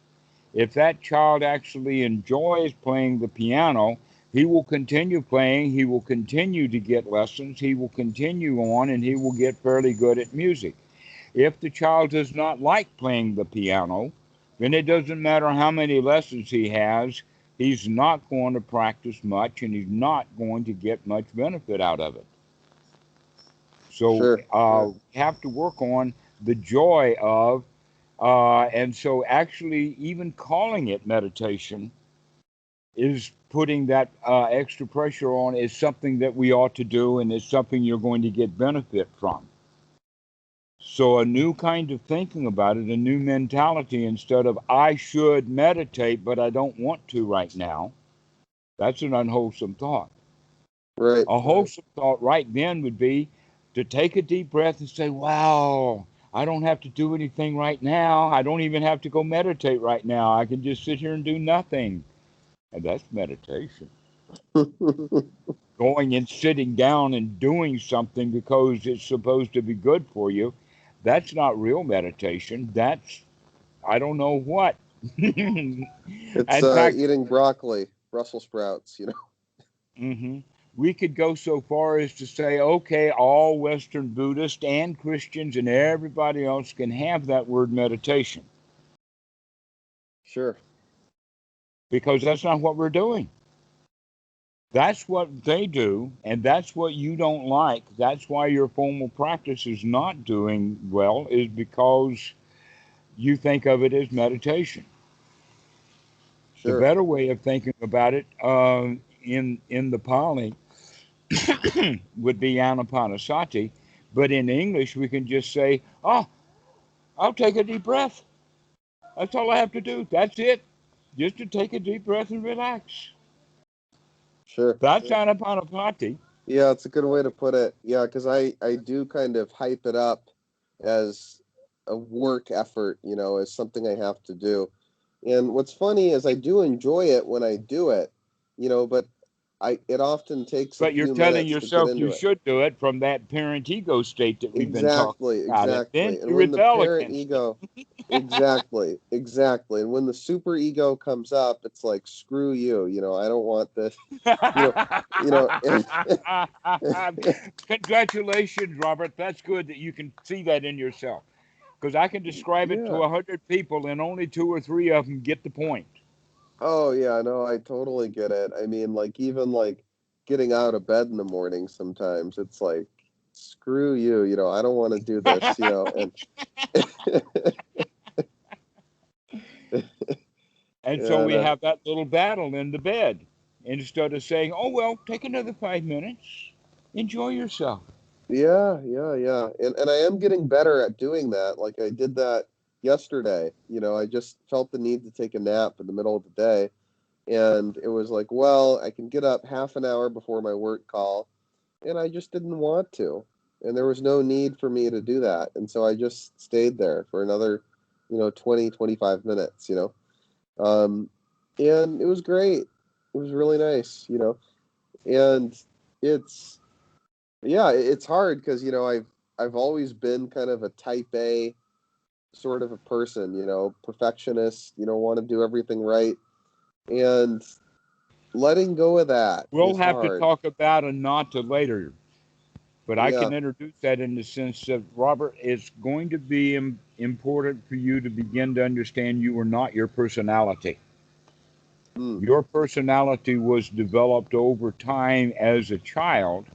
A: If that child actually enjoys playing the piano, he will continue playing, he will continue to get lessons, he will continue on, and he will get fairly good at music. If the child does not like playing the piano, then it doesn't matter how many lessons he has, he's not going to practice much and he's not going to get much benefit out of it. So
B: Sure. Sure.
A: we have to work on the joy of, and so actually, even calling it meditation is putting that extra pressure on, is something that we ought to do and is something you're going to get benefit from. So a new kind of thinking about it, a new mentality, instead of I should meditate, but I don't want to right now. That's an unwholesome thought.
B: Right.
A: A wholesome thought right then would be to take a deep breath and say, wow, I don't have to do anything right now. I don't even have to go meditate right now. I can just sit here and do nothing. And that's meditation. Going and sitting down and doing something because it's supposed to be good for you, that's not real meditation. That's, I don't know what. In
B: It's
A: fact,
B: eating broccoli, Brussels sprouts,
A: mhm, we could go so far as to say, okay, all Western Buddhists and Christians and everybody else can have that word meditation,
B: Sure.
A: because that's not what we're doing. That's what they do, and that's what you don't like. That's why your formal practice is not doing well, is because you think of it as meditation. The
B: Sure.
A: better way of thinking about it, in the Pali, would be anapanasati, but in English we can just say, "Oh, I'll take a deep breath. That's all I have to do. That's it. Just to take a deep breath and relax."
B: Sure.
A: That's anapanasati.
B: Yeah, it's a good way to put it. Yeah, because I do kind of hype it up as a work effort, as something I have to do. And what's funny is I do enjoy it when I do it, but it often takes a
A: But you're
B: few
A: telling
B: minutes to get
A: yourself you
B: into it.
A: should do it from that parent ego state that we've been talking
B: Exactly,
A: about. And then
B: exactly. And
A: you
B: when the
A: rebel
B: parent
A: against it.
B: ego, exactly, exactly. And when the super ego comes up, it's like, screw you, I don't want this, you know, and
A: Congratulations, Robert. That's good that you can see that in yourself. Because I can describe it to
B: yeah.
A: 100 people, and only 2 or 3 of them get the point.
B: Oh yeah, no, I totally get it. I mean, like even like getting out of bed in the morning sometimes it's like screw you, I don't want to do this, and
A: And so
B: and
A: we have that little battle in the bed instead of saying, oh, well, take another 5 minutes, enjoy yourself.
B: yeah, yeah, yeah. And I am getting better at doing that. Like I did that yesterday. I just felt the need to take a nap in the middle of the day. And it was like, well, I can get up half an hour before my work call, and I just didn't want to. And there was no need for me to do that. And so I just stayed there for another, 20, 25 minutes, Um, and it was great. It was really nice, And it's yeah, it's hard because, I've always been kind of a type A sort of a person, perfectionist, want to do everything right. And letting go of that
A: We'll
B: is
A: have to
B: hard.
A: talk about a nata later, but I
B: Yeah.
A: can introduce that in the sense that, Robert, it's going to be important for you to begin to understand you are not your personality.
B: Mm,
A: Your personality was developed over time as a child,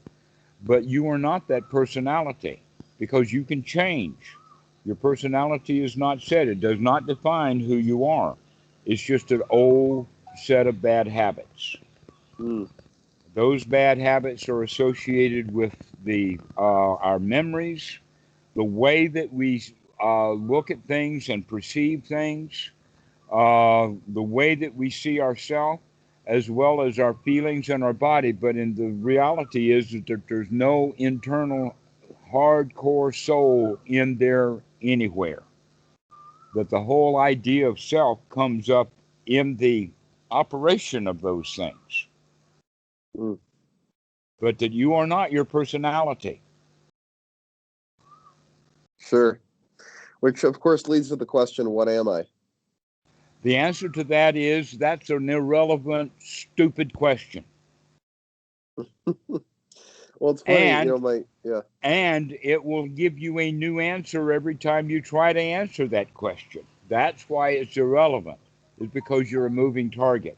A: but you are not that personality because you can change. Your personality is not set, it does not define who you are. It's just an old set of bad habits.
B: mm,
A: Those bad habits are associated with our memories, the way that we look at things and perceive things, the way that we see ourselves, as well as our feelings and our body. But in the reality is that there's no internal hardcore soul in there anywhere. That the whole idea of self comes up in the operation of those things.
B: mm.
A: But that you are not your personality.
B: Sure. Which of course leads to the question, what am I?
A: The answer to that is that's an irrelevant, stupid question.
B: Well, it's funny,
A: And
B: yeah.
A: and it will give you a new answer every time you try to answer that question. That's why it's irrelevant. It's because you're a moving target.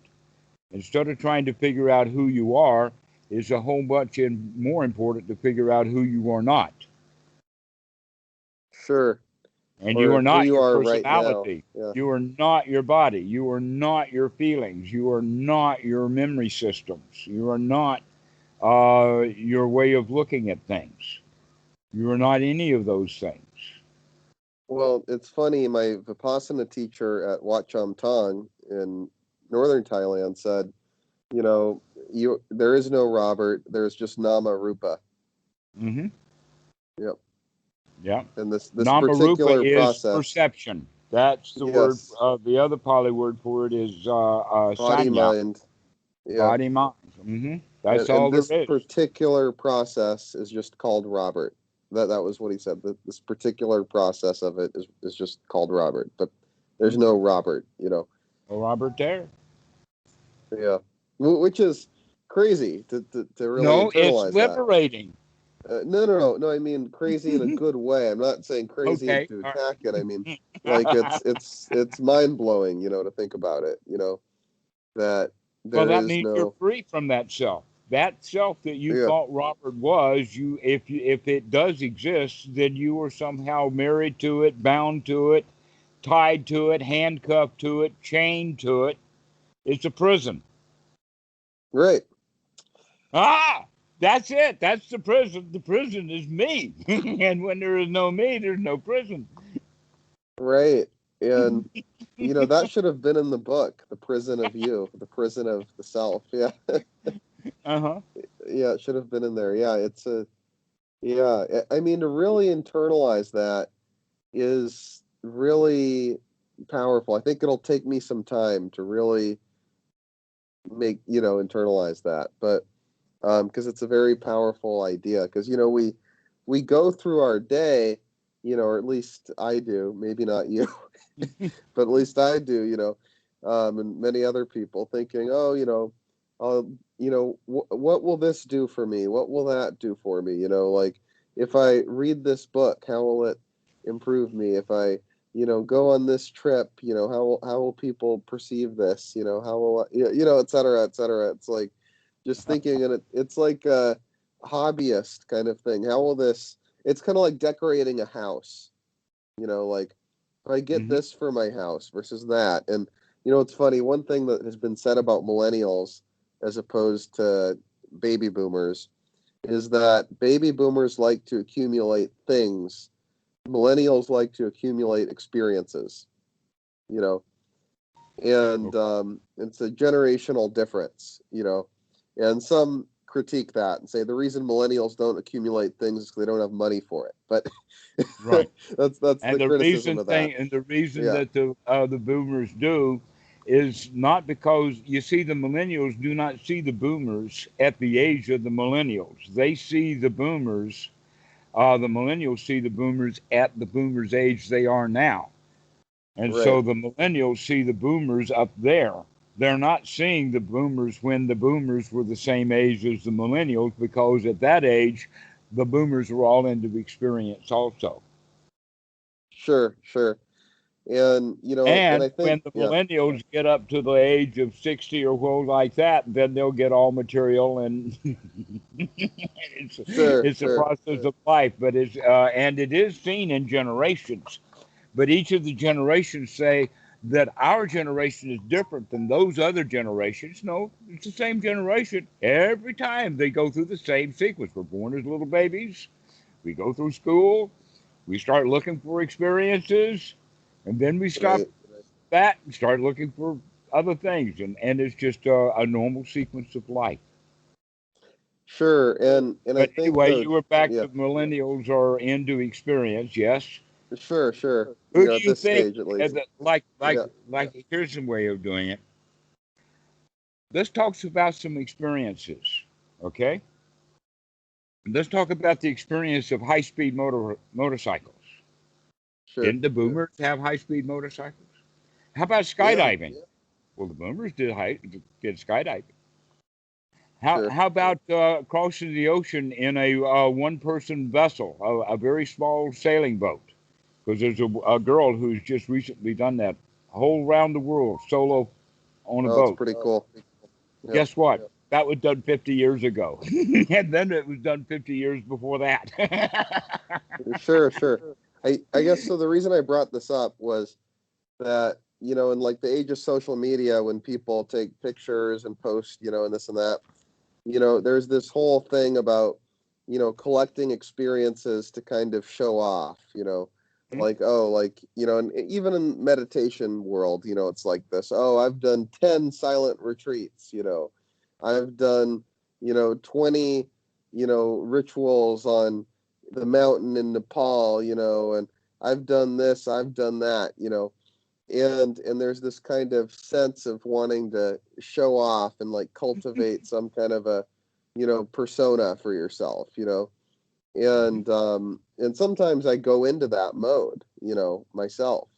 A: Instead of trying to figure out who you are, is a whole bunch more important to figure out who you are not.
B: Sure.
A: And you
B: Or
A: are
B: who
A: not
B: you
A: your
B: are right now.
A: personality.
B: Yeah.
A: You are not your body. You are not your feelings. You are not your memory systems. You are not your way of looking at things. You are not any of those things.
B: Well, it's funny. My Vipassana teacher at Wat Chom Tong in northern Thailand said, you know, there is no Robert. There's just Nama Rupa.
A: Mm-hmm.
B: Yep.
A: Yeah.
B: And this
A: Namarupa
B: particular
A: is
B: process.
A: perception. That's the word.
B: Yes.
A: The other Pali word for it is
B: Body,
A: sanya,
B: mind. Yeah.
A: body, mind. Mm-hmm. That's
B: And
A: all there
B: this
A: is.
B: particular process is just called Robert. That was what he said. This particular process of it is just called Robert. But there's no Robert, you know.
A: Well, Robert there.
B: Yeah. Which is crazy to really
A: No, it's
B: internalize that.
A: liberating.
B: No. I mean crazy in a good way. I'm not saying crazy
A: Okay.
B: to
A: All
B: attack it. I mean, like
A: right.
B: it's mind blowing, you know, to think about it. You know, that
A: Well,
B: there
A: that
B: is
A: means you're
B: no.
A: free from that self. That self that you
B: Yeah.
A: thought Robert was, if it does exist, then you are somehow married to it, bound to it, tied to it, handcuffed to it, chained to it. It's a prison.
B: Right.
A: Ah, that's it. That's the prison. The prison is me. And when there is no me, there's no prison.
B: Right. And you know, that should have been in the book, The Prison of You, The Prison of the Self. Yeah.
A: Uh-huh.
B: Yeah, it should have been in there. Yeah, it's a yeah, I mean to really internalize that is really powerful. I think it'll take me some time to really make, you know, internalize that. But because it's a very powerful idea because you know we go through our day, you know, or at least I do, maybe not you, but at least I do, you know, and many other people thinking, oh, you know, what will this do for me? What will that do for me? You know, like if I read this book, how will it improve me? If I, you know, go on this trip, you know, how will people perceive this? You know, how will I, you know, et cetera, et cetera. It's like just thinking, and it's like a hobbyist kind of thing. How will this? It's kind of like decorating a house. You know, like if I get
A: Hmm.
B: this for my house versus that. And you know, it's funny. One thing that has been said about millennials as opposed to baby boomers is that baby boomers like to accumulate things. Millennials like to accumulate experiences. You know, and it's a generational difference. You know, and some critique that and say the reason millennials don't accumulate things is because they don't have money for it. But
A: Right.
B: that's
A: And
B: the criticism of that.
A: the reason
B: Yeah.
A: that the boomers do is not because you see the millennials do not see the boomers at the age of the millennials. They see the boomers. The millennials see the boomers at the boomers' age they are now, and
B: Right.
A: so the millennials see the boomers up there. They're not seeing the boomers when the boomers were the same age as the millennials because at that age, the boomers were all into experience also.
B: Sure. And you know, and
A: And
B: I think
A: when the
B: yeah,
A: millennials get up to the age of 60 or well like that, then they'll get all material and
B: sure,
A: it's a
B: sure,
A: process of life, but and it is seen in generations. But each of the generations say that our generation is different than those other generations. No, it's the same generation. Every time they go through the same sequence. We're born as little babies. We go through school. We start looking for experiences. And then we stop
B: right.
A: that and start looking for other things. And it's just a normal sequence of life.
B: Sure. And I
A: But
B: think
A: anyway,
B: though,
A: you were back
B: yeah,
A: to millennials are into experience, yes.
B: sure. You
A: Who
B: know,
A: do
B: at
A: you
B: this
A: think
B: stage at least. Yeah.
A: here's some way of doing it. Let's talk about some experiences, okay? Let's talk about the experience of high-speed motorcycles.
B: Sure.
A: Didn't the boomers have high-speed motorcycles? How about
B: Yeah.
A: skydiving? Well, the boomers did skydiving.
B: Sure.
A: How about crossing the ocean in a one-person vessel, a very small sailing boat? Because there's a girl who's just recently done that whole round the world solo on a
B: Oh, it's
A: boat.
B: pretty cool. Yep.
A: Guess what? That was done 50 years ago. And then it was done 50 years before that.
B: Sure. I guess so. The reason I brought this up was that you know, in like the age of social media, when people take pictures and post, you know, and this and that, you know, there's this whole thing about, you know, collecting experiences to kind of show off, you know, Like, oh, like, and even in meditation world, it's like this. Oh, I've done 10 silent retreats, I've done, 20, rituals on the mountain in Nepal, and I've done this, I've done that, and there's this kind of sense of wanting to show off and like cultivate some kind of a, persona for yourself, and sometimes I go into that mode, myself,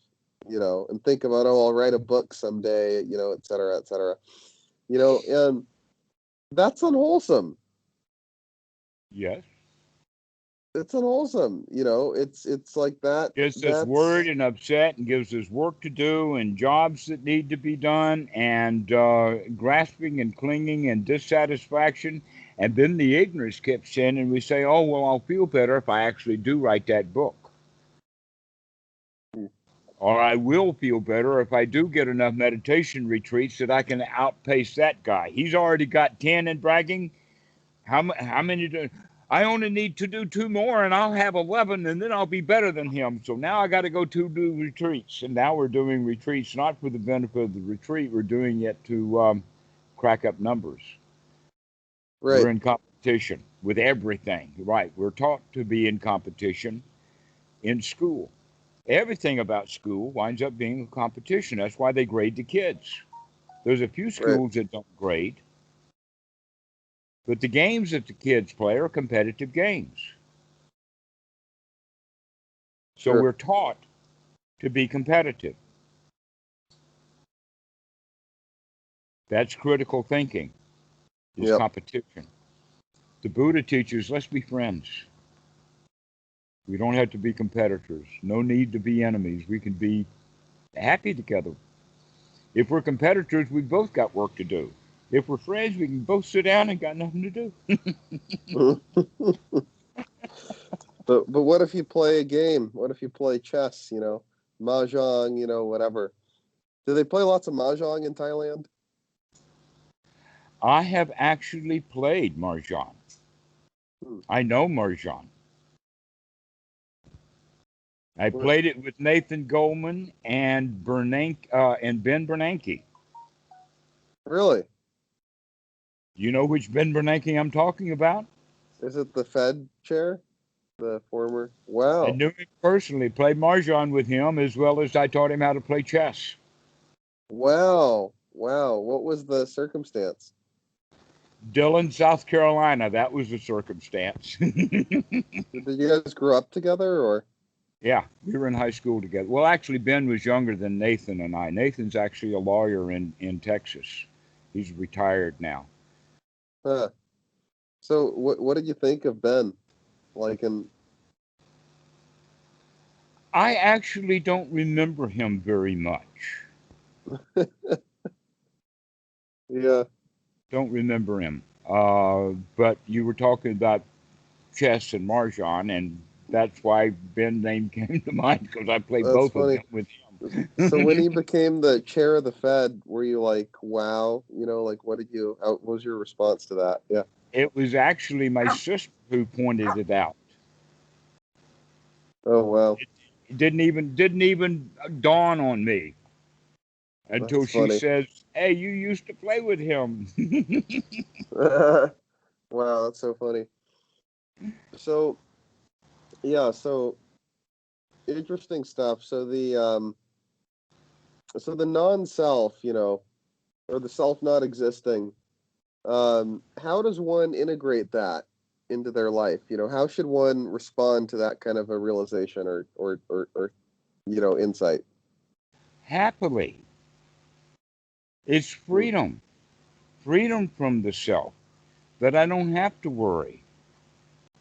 B: and think about, oh, I'll write a book someday, et cetera, and that's unwholesome.
A: Yes.
B: It's unwholesome, it's like that.
A: Gets us
B: That's
A: worried and upset and gives us work to do and jobs that need to be done and grasping and clinging and dissatisfaction. And then the ignorance kicks in and we say, oh, well, I'll feel better if I actually do write that book. Or I will feel better if I do get enough meditation retreats that I can outpace that guy. He's already got 10 and bragging. How many do I only need to do 2 more and I'll have 11 and then I'll be better than him. So now I got to go to do retreats. And now we're doing retreats not for the benefit of the retreat. We're doing it to crack up numbers.
B: right.
A: We're in competition with everything. Right. We're taught to be in competition in school. Everything about school winds up being a competition. That's why they grade the kids. There's a few schools that don't grade. But the games that the kids play are competitive games. So
B: Sure.
A: we're taught to be competitive. That's critical thinking, is
B: Yep.
A: competition. The Buddha teaches, let's be friends. We don't have to be competitors. No need to be enemies. We can be happy together. If we're competitors, we've both got work to do. If we're friends, we can both sit down and got nothing to do.
B: But what if you play a game? What if you play chess, mahjong, whatever? Do they play lots of mahjong in Thailand?
A: I have actually played Mahjong. I know Mahjong. I played it with Nathan Goldman and and Ben Bernanke.
B: Really?
A: You know which Ben Bernanke I'm talking about?
B: Is it the Fed chair? The former?
A: I
B: Wow.
A: knew him personally, played Mahjong with him as well as I taught him how to play chess.
B: Wow. Wow. What was the circumstance?
A: Dillon, South Carolina, that was the circumstance.
B: Did you guys grow up together or?
A: Yeah, we were in high school together. Well, actually, Ben was younger than Nathan and I. Nathan's actually a lawyer in Texas. He's retired now.
B: Huh. So what did you think of Ben? Like
A: I actually don't remember him very much.
B: Yeah.
A: Don't remember him. But you were talking about chess and Mahjong, and that's why Ben's name came to mind because I played
B: That's
A: both
B: funny.
A: of them with him.
B: So when he became the chair of the Fed, were you like, wow, like what was your response to that? Yeah.
A: It was actually my sister who pointed it out.
B: Oh, wow.
A: It didn't even dawn on me until
B: That's
A: she
B: funny.
A: says, "Hey, you used to play with him."
B: Wow, that's so funny. So, yeah, so interesting stuff. So the non-self, or the self not existing, how does one integrate that into their life? How should one respond to that kind of a realization or insight?
A: Happily. It's freedom. Freedom from the self. That I don't have to worry.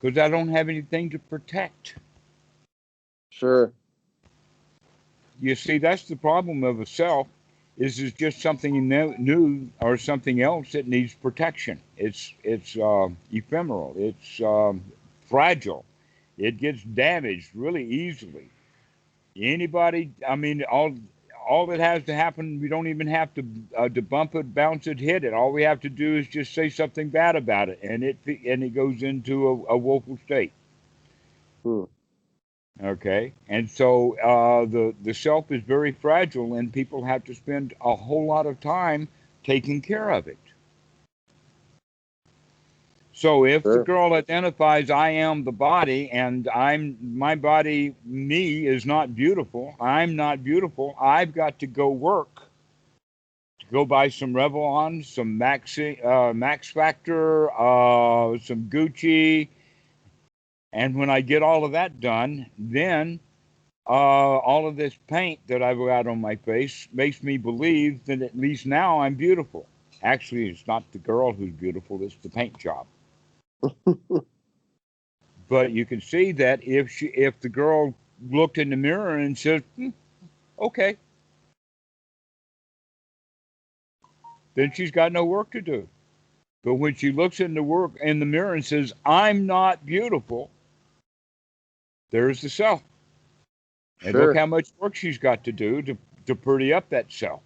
A: Because I don't have anything to protect.
B: Sure.
A: You see, that's the problem of a self, is it's just something new or something else that needs protection. It's ephemeral. It's fragile. It gets damaged really easily. Anybody, I mean, all that has to happen, we don't even have to bump it, bounce it, hit it. All we have to do is just say something bad about it, and it goes into a woeful state. Okay, and so the self is very fragile, and people have to spend a whole lot of time taking care of it. So if the
B: Sure.
A: girl identifies I am the body and I'm my body, me is not beautiful, I'm not beautiful, I've got to go work to go buy some Revlon, some Max Factor, some Gucci, and when I get all of that done, then all of this paint that I've got on my face makes me believe that at least now I'm beautiful. Actually, it's not the girl who's beautiful; it's the paint job. But you can see that if the girl looked in the mirror and said, "Okay," then she's got no work to do. But when she looks in the mirror and says, "I'm not beautiful," there's the self. And look
B: Sure.
A: how much work she's got to do to pretty up that self.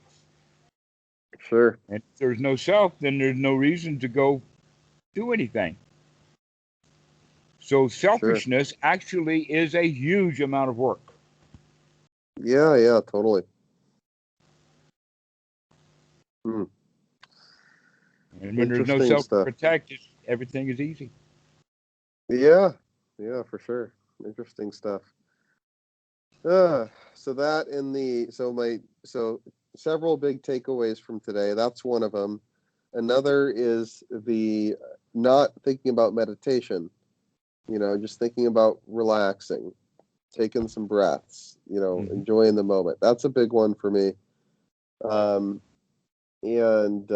B: Sure.
A: And if there's no self, then there's no reason to go do anything. So
B: Sure.
A: selfishness actually is a huge amount of work.
B: Yeah. Yeah. Totally. Hmm.
A: And when there's no
B: Interesting
A: self to
B: stuff.
A: protect, everything is easy.
B: Yeah. Yeah. For sure. Interesting stuff. So that in the so several big takeaways from today. That's one of them. Another is the not thinking about meditation. Just thinking about relaxing, taking some breaths.
A: Hmm.
B: Enjoying the moment. That's a big one for me. Um, and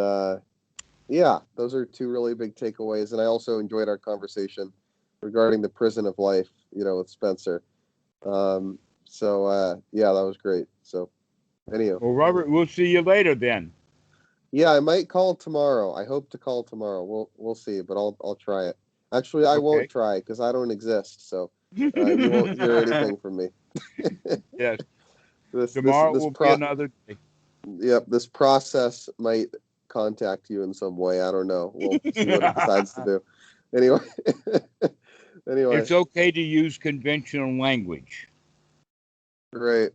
B: Yeah, those are two really big takeaways. And I also enjoyed our conversation regarding the prison of life. With Spencer. Um, yeah, that was great. So anyhow,
A: Well, Robert, we'll see you later then.
B: yeah, I might call tomorrow. I hope to call tomorrow. We'll see, but I'll try it. Actually, I won't
A: Okay.
B: try because I don't exist, so you won't hear anything from me.
A: Yes.
B: this this
A: Tomorrow
B: this
A: will be
B: pro
A: another day.
B: Yep, this process might contact you in some way. I don't know. We'll see what it decides to do. Anyway, anyway,
A: It's okay to use conventional language.
B: great.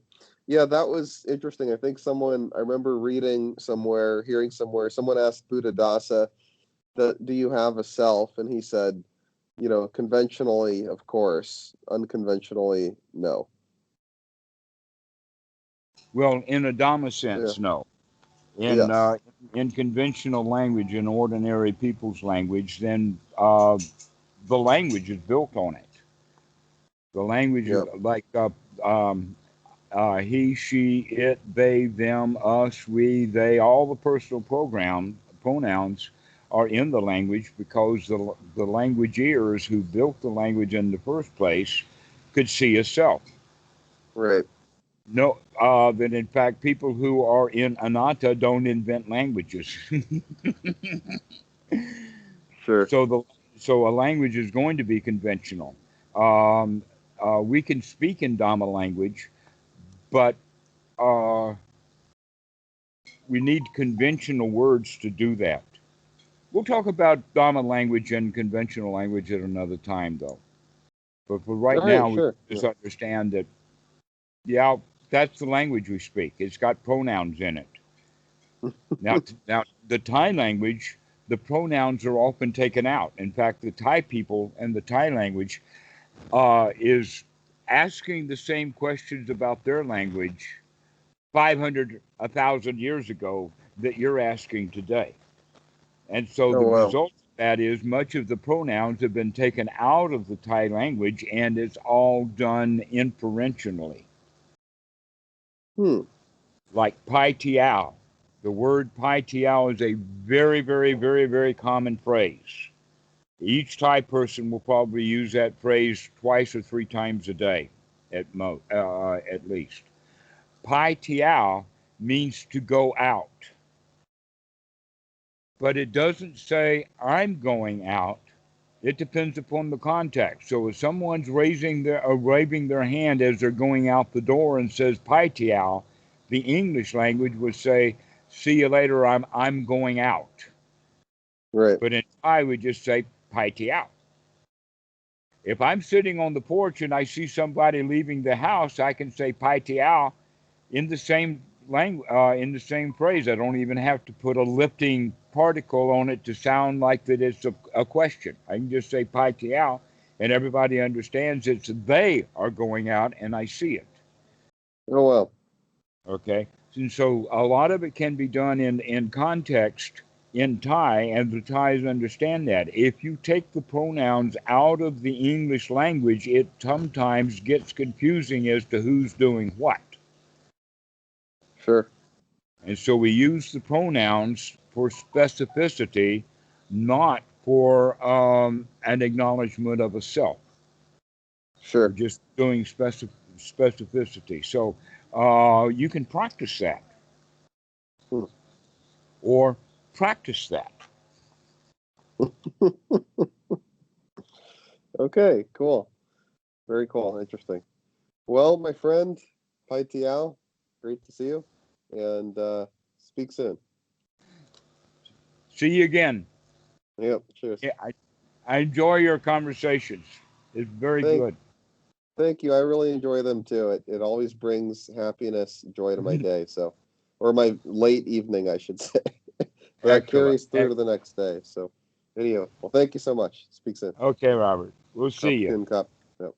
B: Yeah, that was interesting. I remember reading somewhere, hearing somewhere, someone asked Buddhadasa, do you have a self? And he said, conventionally, of course, unconventionally, no.
A: Well, in a Dhamma
B: Yeah.
A: sense, no. In
B: Yes.
A: uh, in conventional language, in ordinary people's language, then the language is built on it. The language is
B: Yep.
A: like um, he, she, it, they, them, us, we, they, all the personal pronouns are in the language because the languageers who built the language in the first place could see a self.
B: Right.
A: No, that in fact, people who are in anatta don't invent languages.
B: Sure.
A: so the so a language is going to be conventional. Um, we can speak in Dhamma language, but uh, we need conventional words to do that. We'll talk about Dharma language and conventional language at another time, though. But for right
B: All right.
A: now, we
B: Sure. Yeah.
A: just understand that, yeah, that's the language we speak. It's got pronouns in it. Now, the Thai language, the pronouns are often taken out. In fact, the Thai people and the Thai language is asking the same questions about their language 500, 1,000 years ago that you're asking today. And so
B: Oh
A: the
B: wow.
A: result of that is much of the pronouns have been taken out of the Thai language and it's all done inferentially.
B: Hmm.
A: Like Pai Tiao. The word Pai Tiao is a very, very, very, very common phrase. Each Thai person will probably use that phrase twice or three times a day, at least. Pai Tiao means to go out, but it doesn't say I'm going out. It depends upon the context. So if someone's waving their hand as they're going out the door and says Pai Tiao, the English language would say, "See you later. I'm going out."
B: Right.
A: But in Thai, we just say Pai Tiao. If I'm sitting on the porch and I see somebody leaving the house, I can say Pai Tiao in the same language, in the same phrase. I don't even have to put a lifting particle on it to sound like that it's a question. I can just say Pai Tiao, and everybody understands it's they are going out, and I see it.
B: Oh, well.
A: Okay, and so a lot of it can be done in context in Thai, and the Thais understand that. If you take the pronouns out of the English language, it sometimes gets confusing as to who's doing what.
B: Sure.
A: And so we use the pronouns for specificity, not for an acknowledgement of a self.
B: Sure.
A: We're just doing specificity. So you can practice that. Or practice that.
B: Okay, cool. Very cool. Interesting. Well, my friend, Pai Tiao, great to see you. And speak soon.
A: See you again.
B: Yep, cheers.
A: Yeah, I enjoy your conversations. It's very good.
B: Thank you. I really enjoy them too. It always brings happiness, joy to my day. So, or my late evening, I should say. That carries through to the next day. So, anyhow, well, thank you so much. Speak soon.
A: Okay, Robert. We'll see you.
B: Cup. Yep.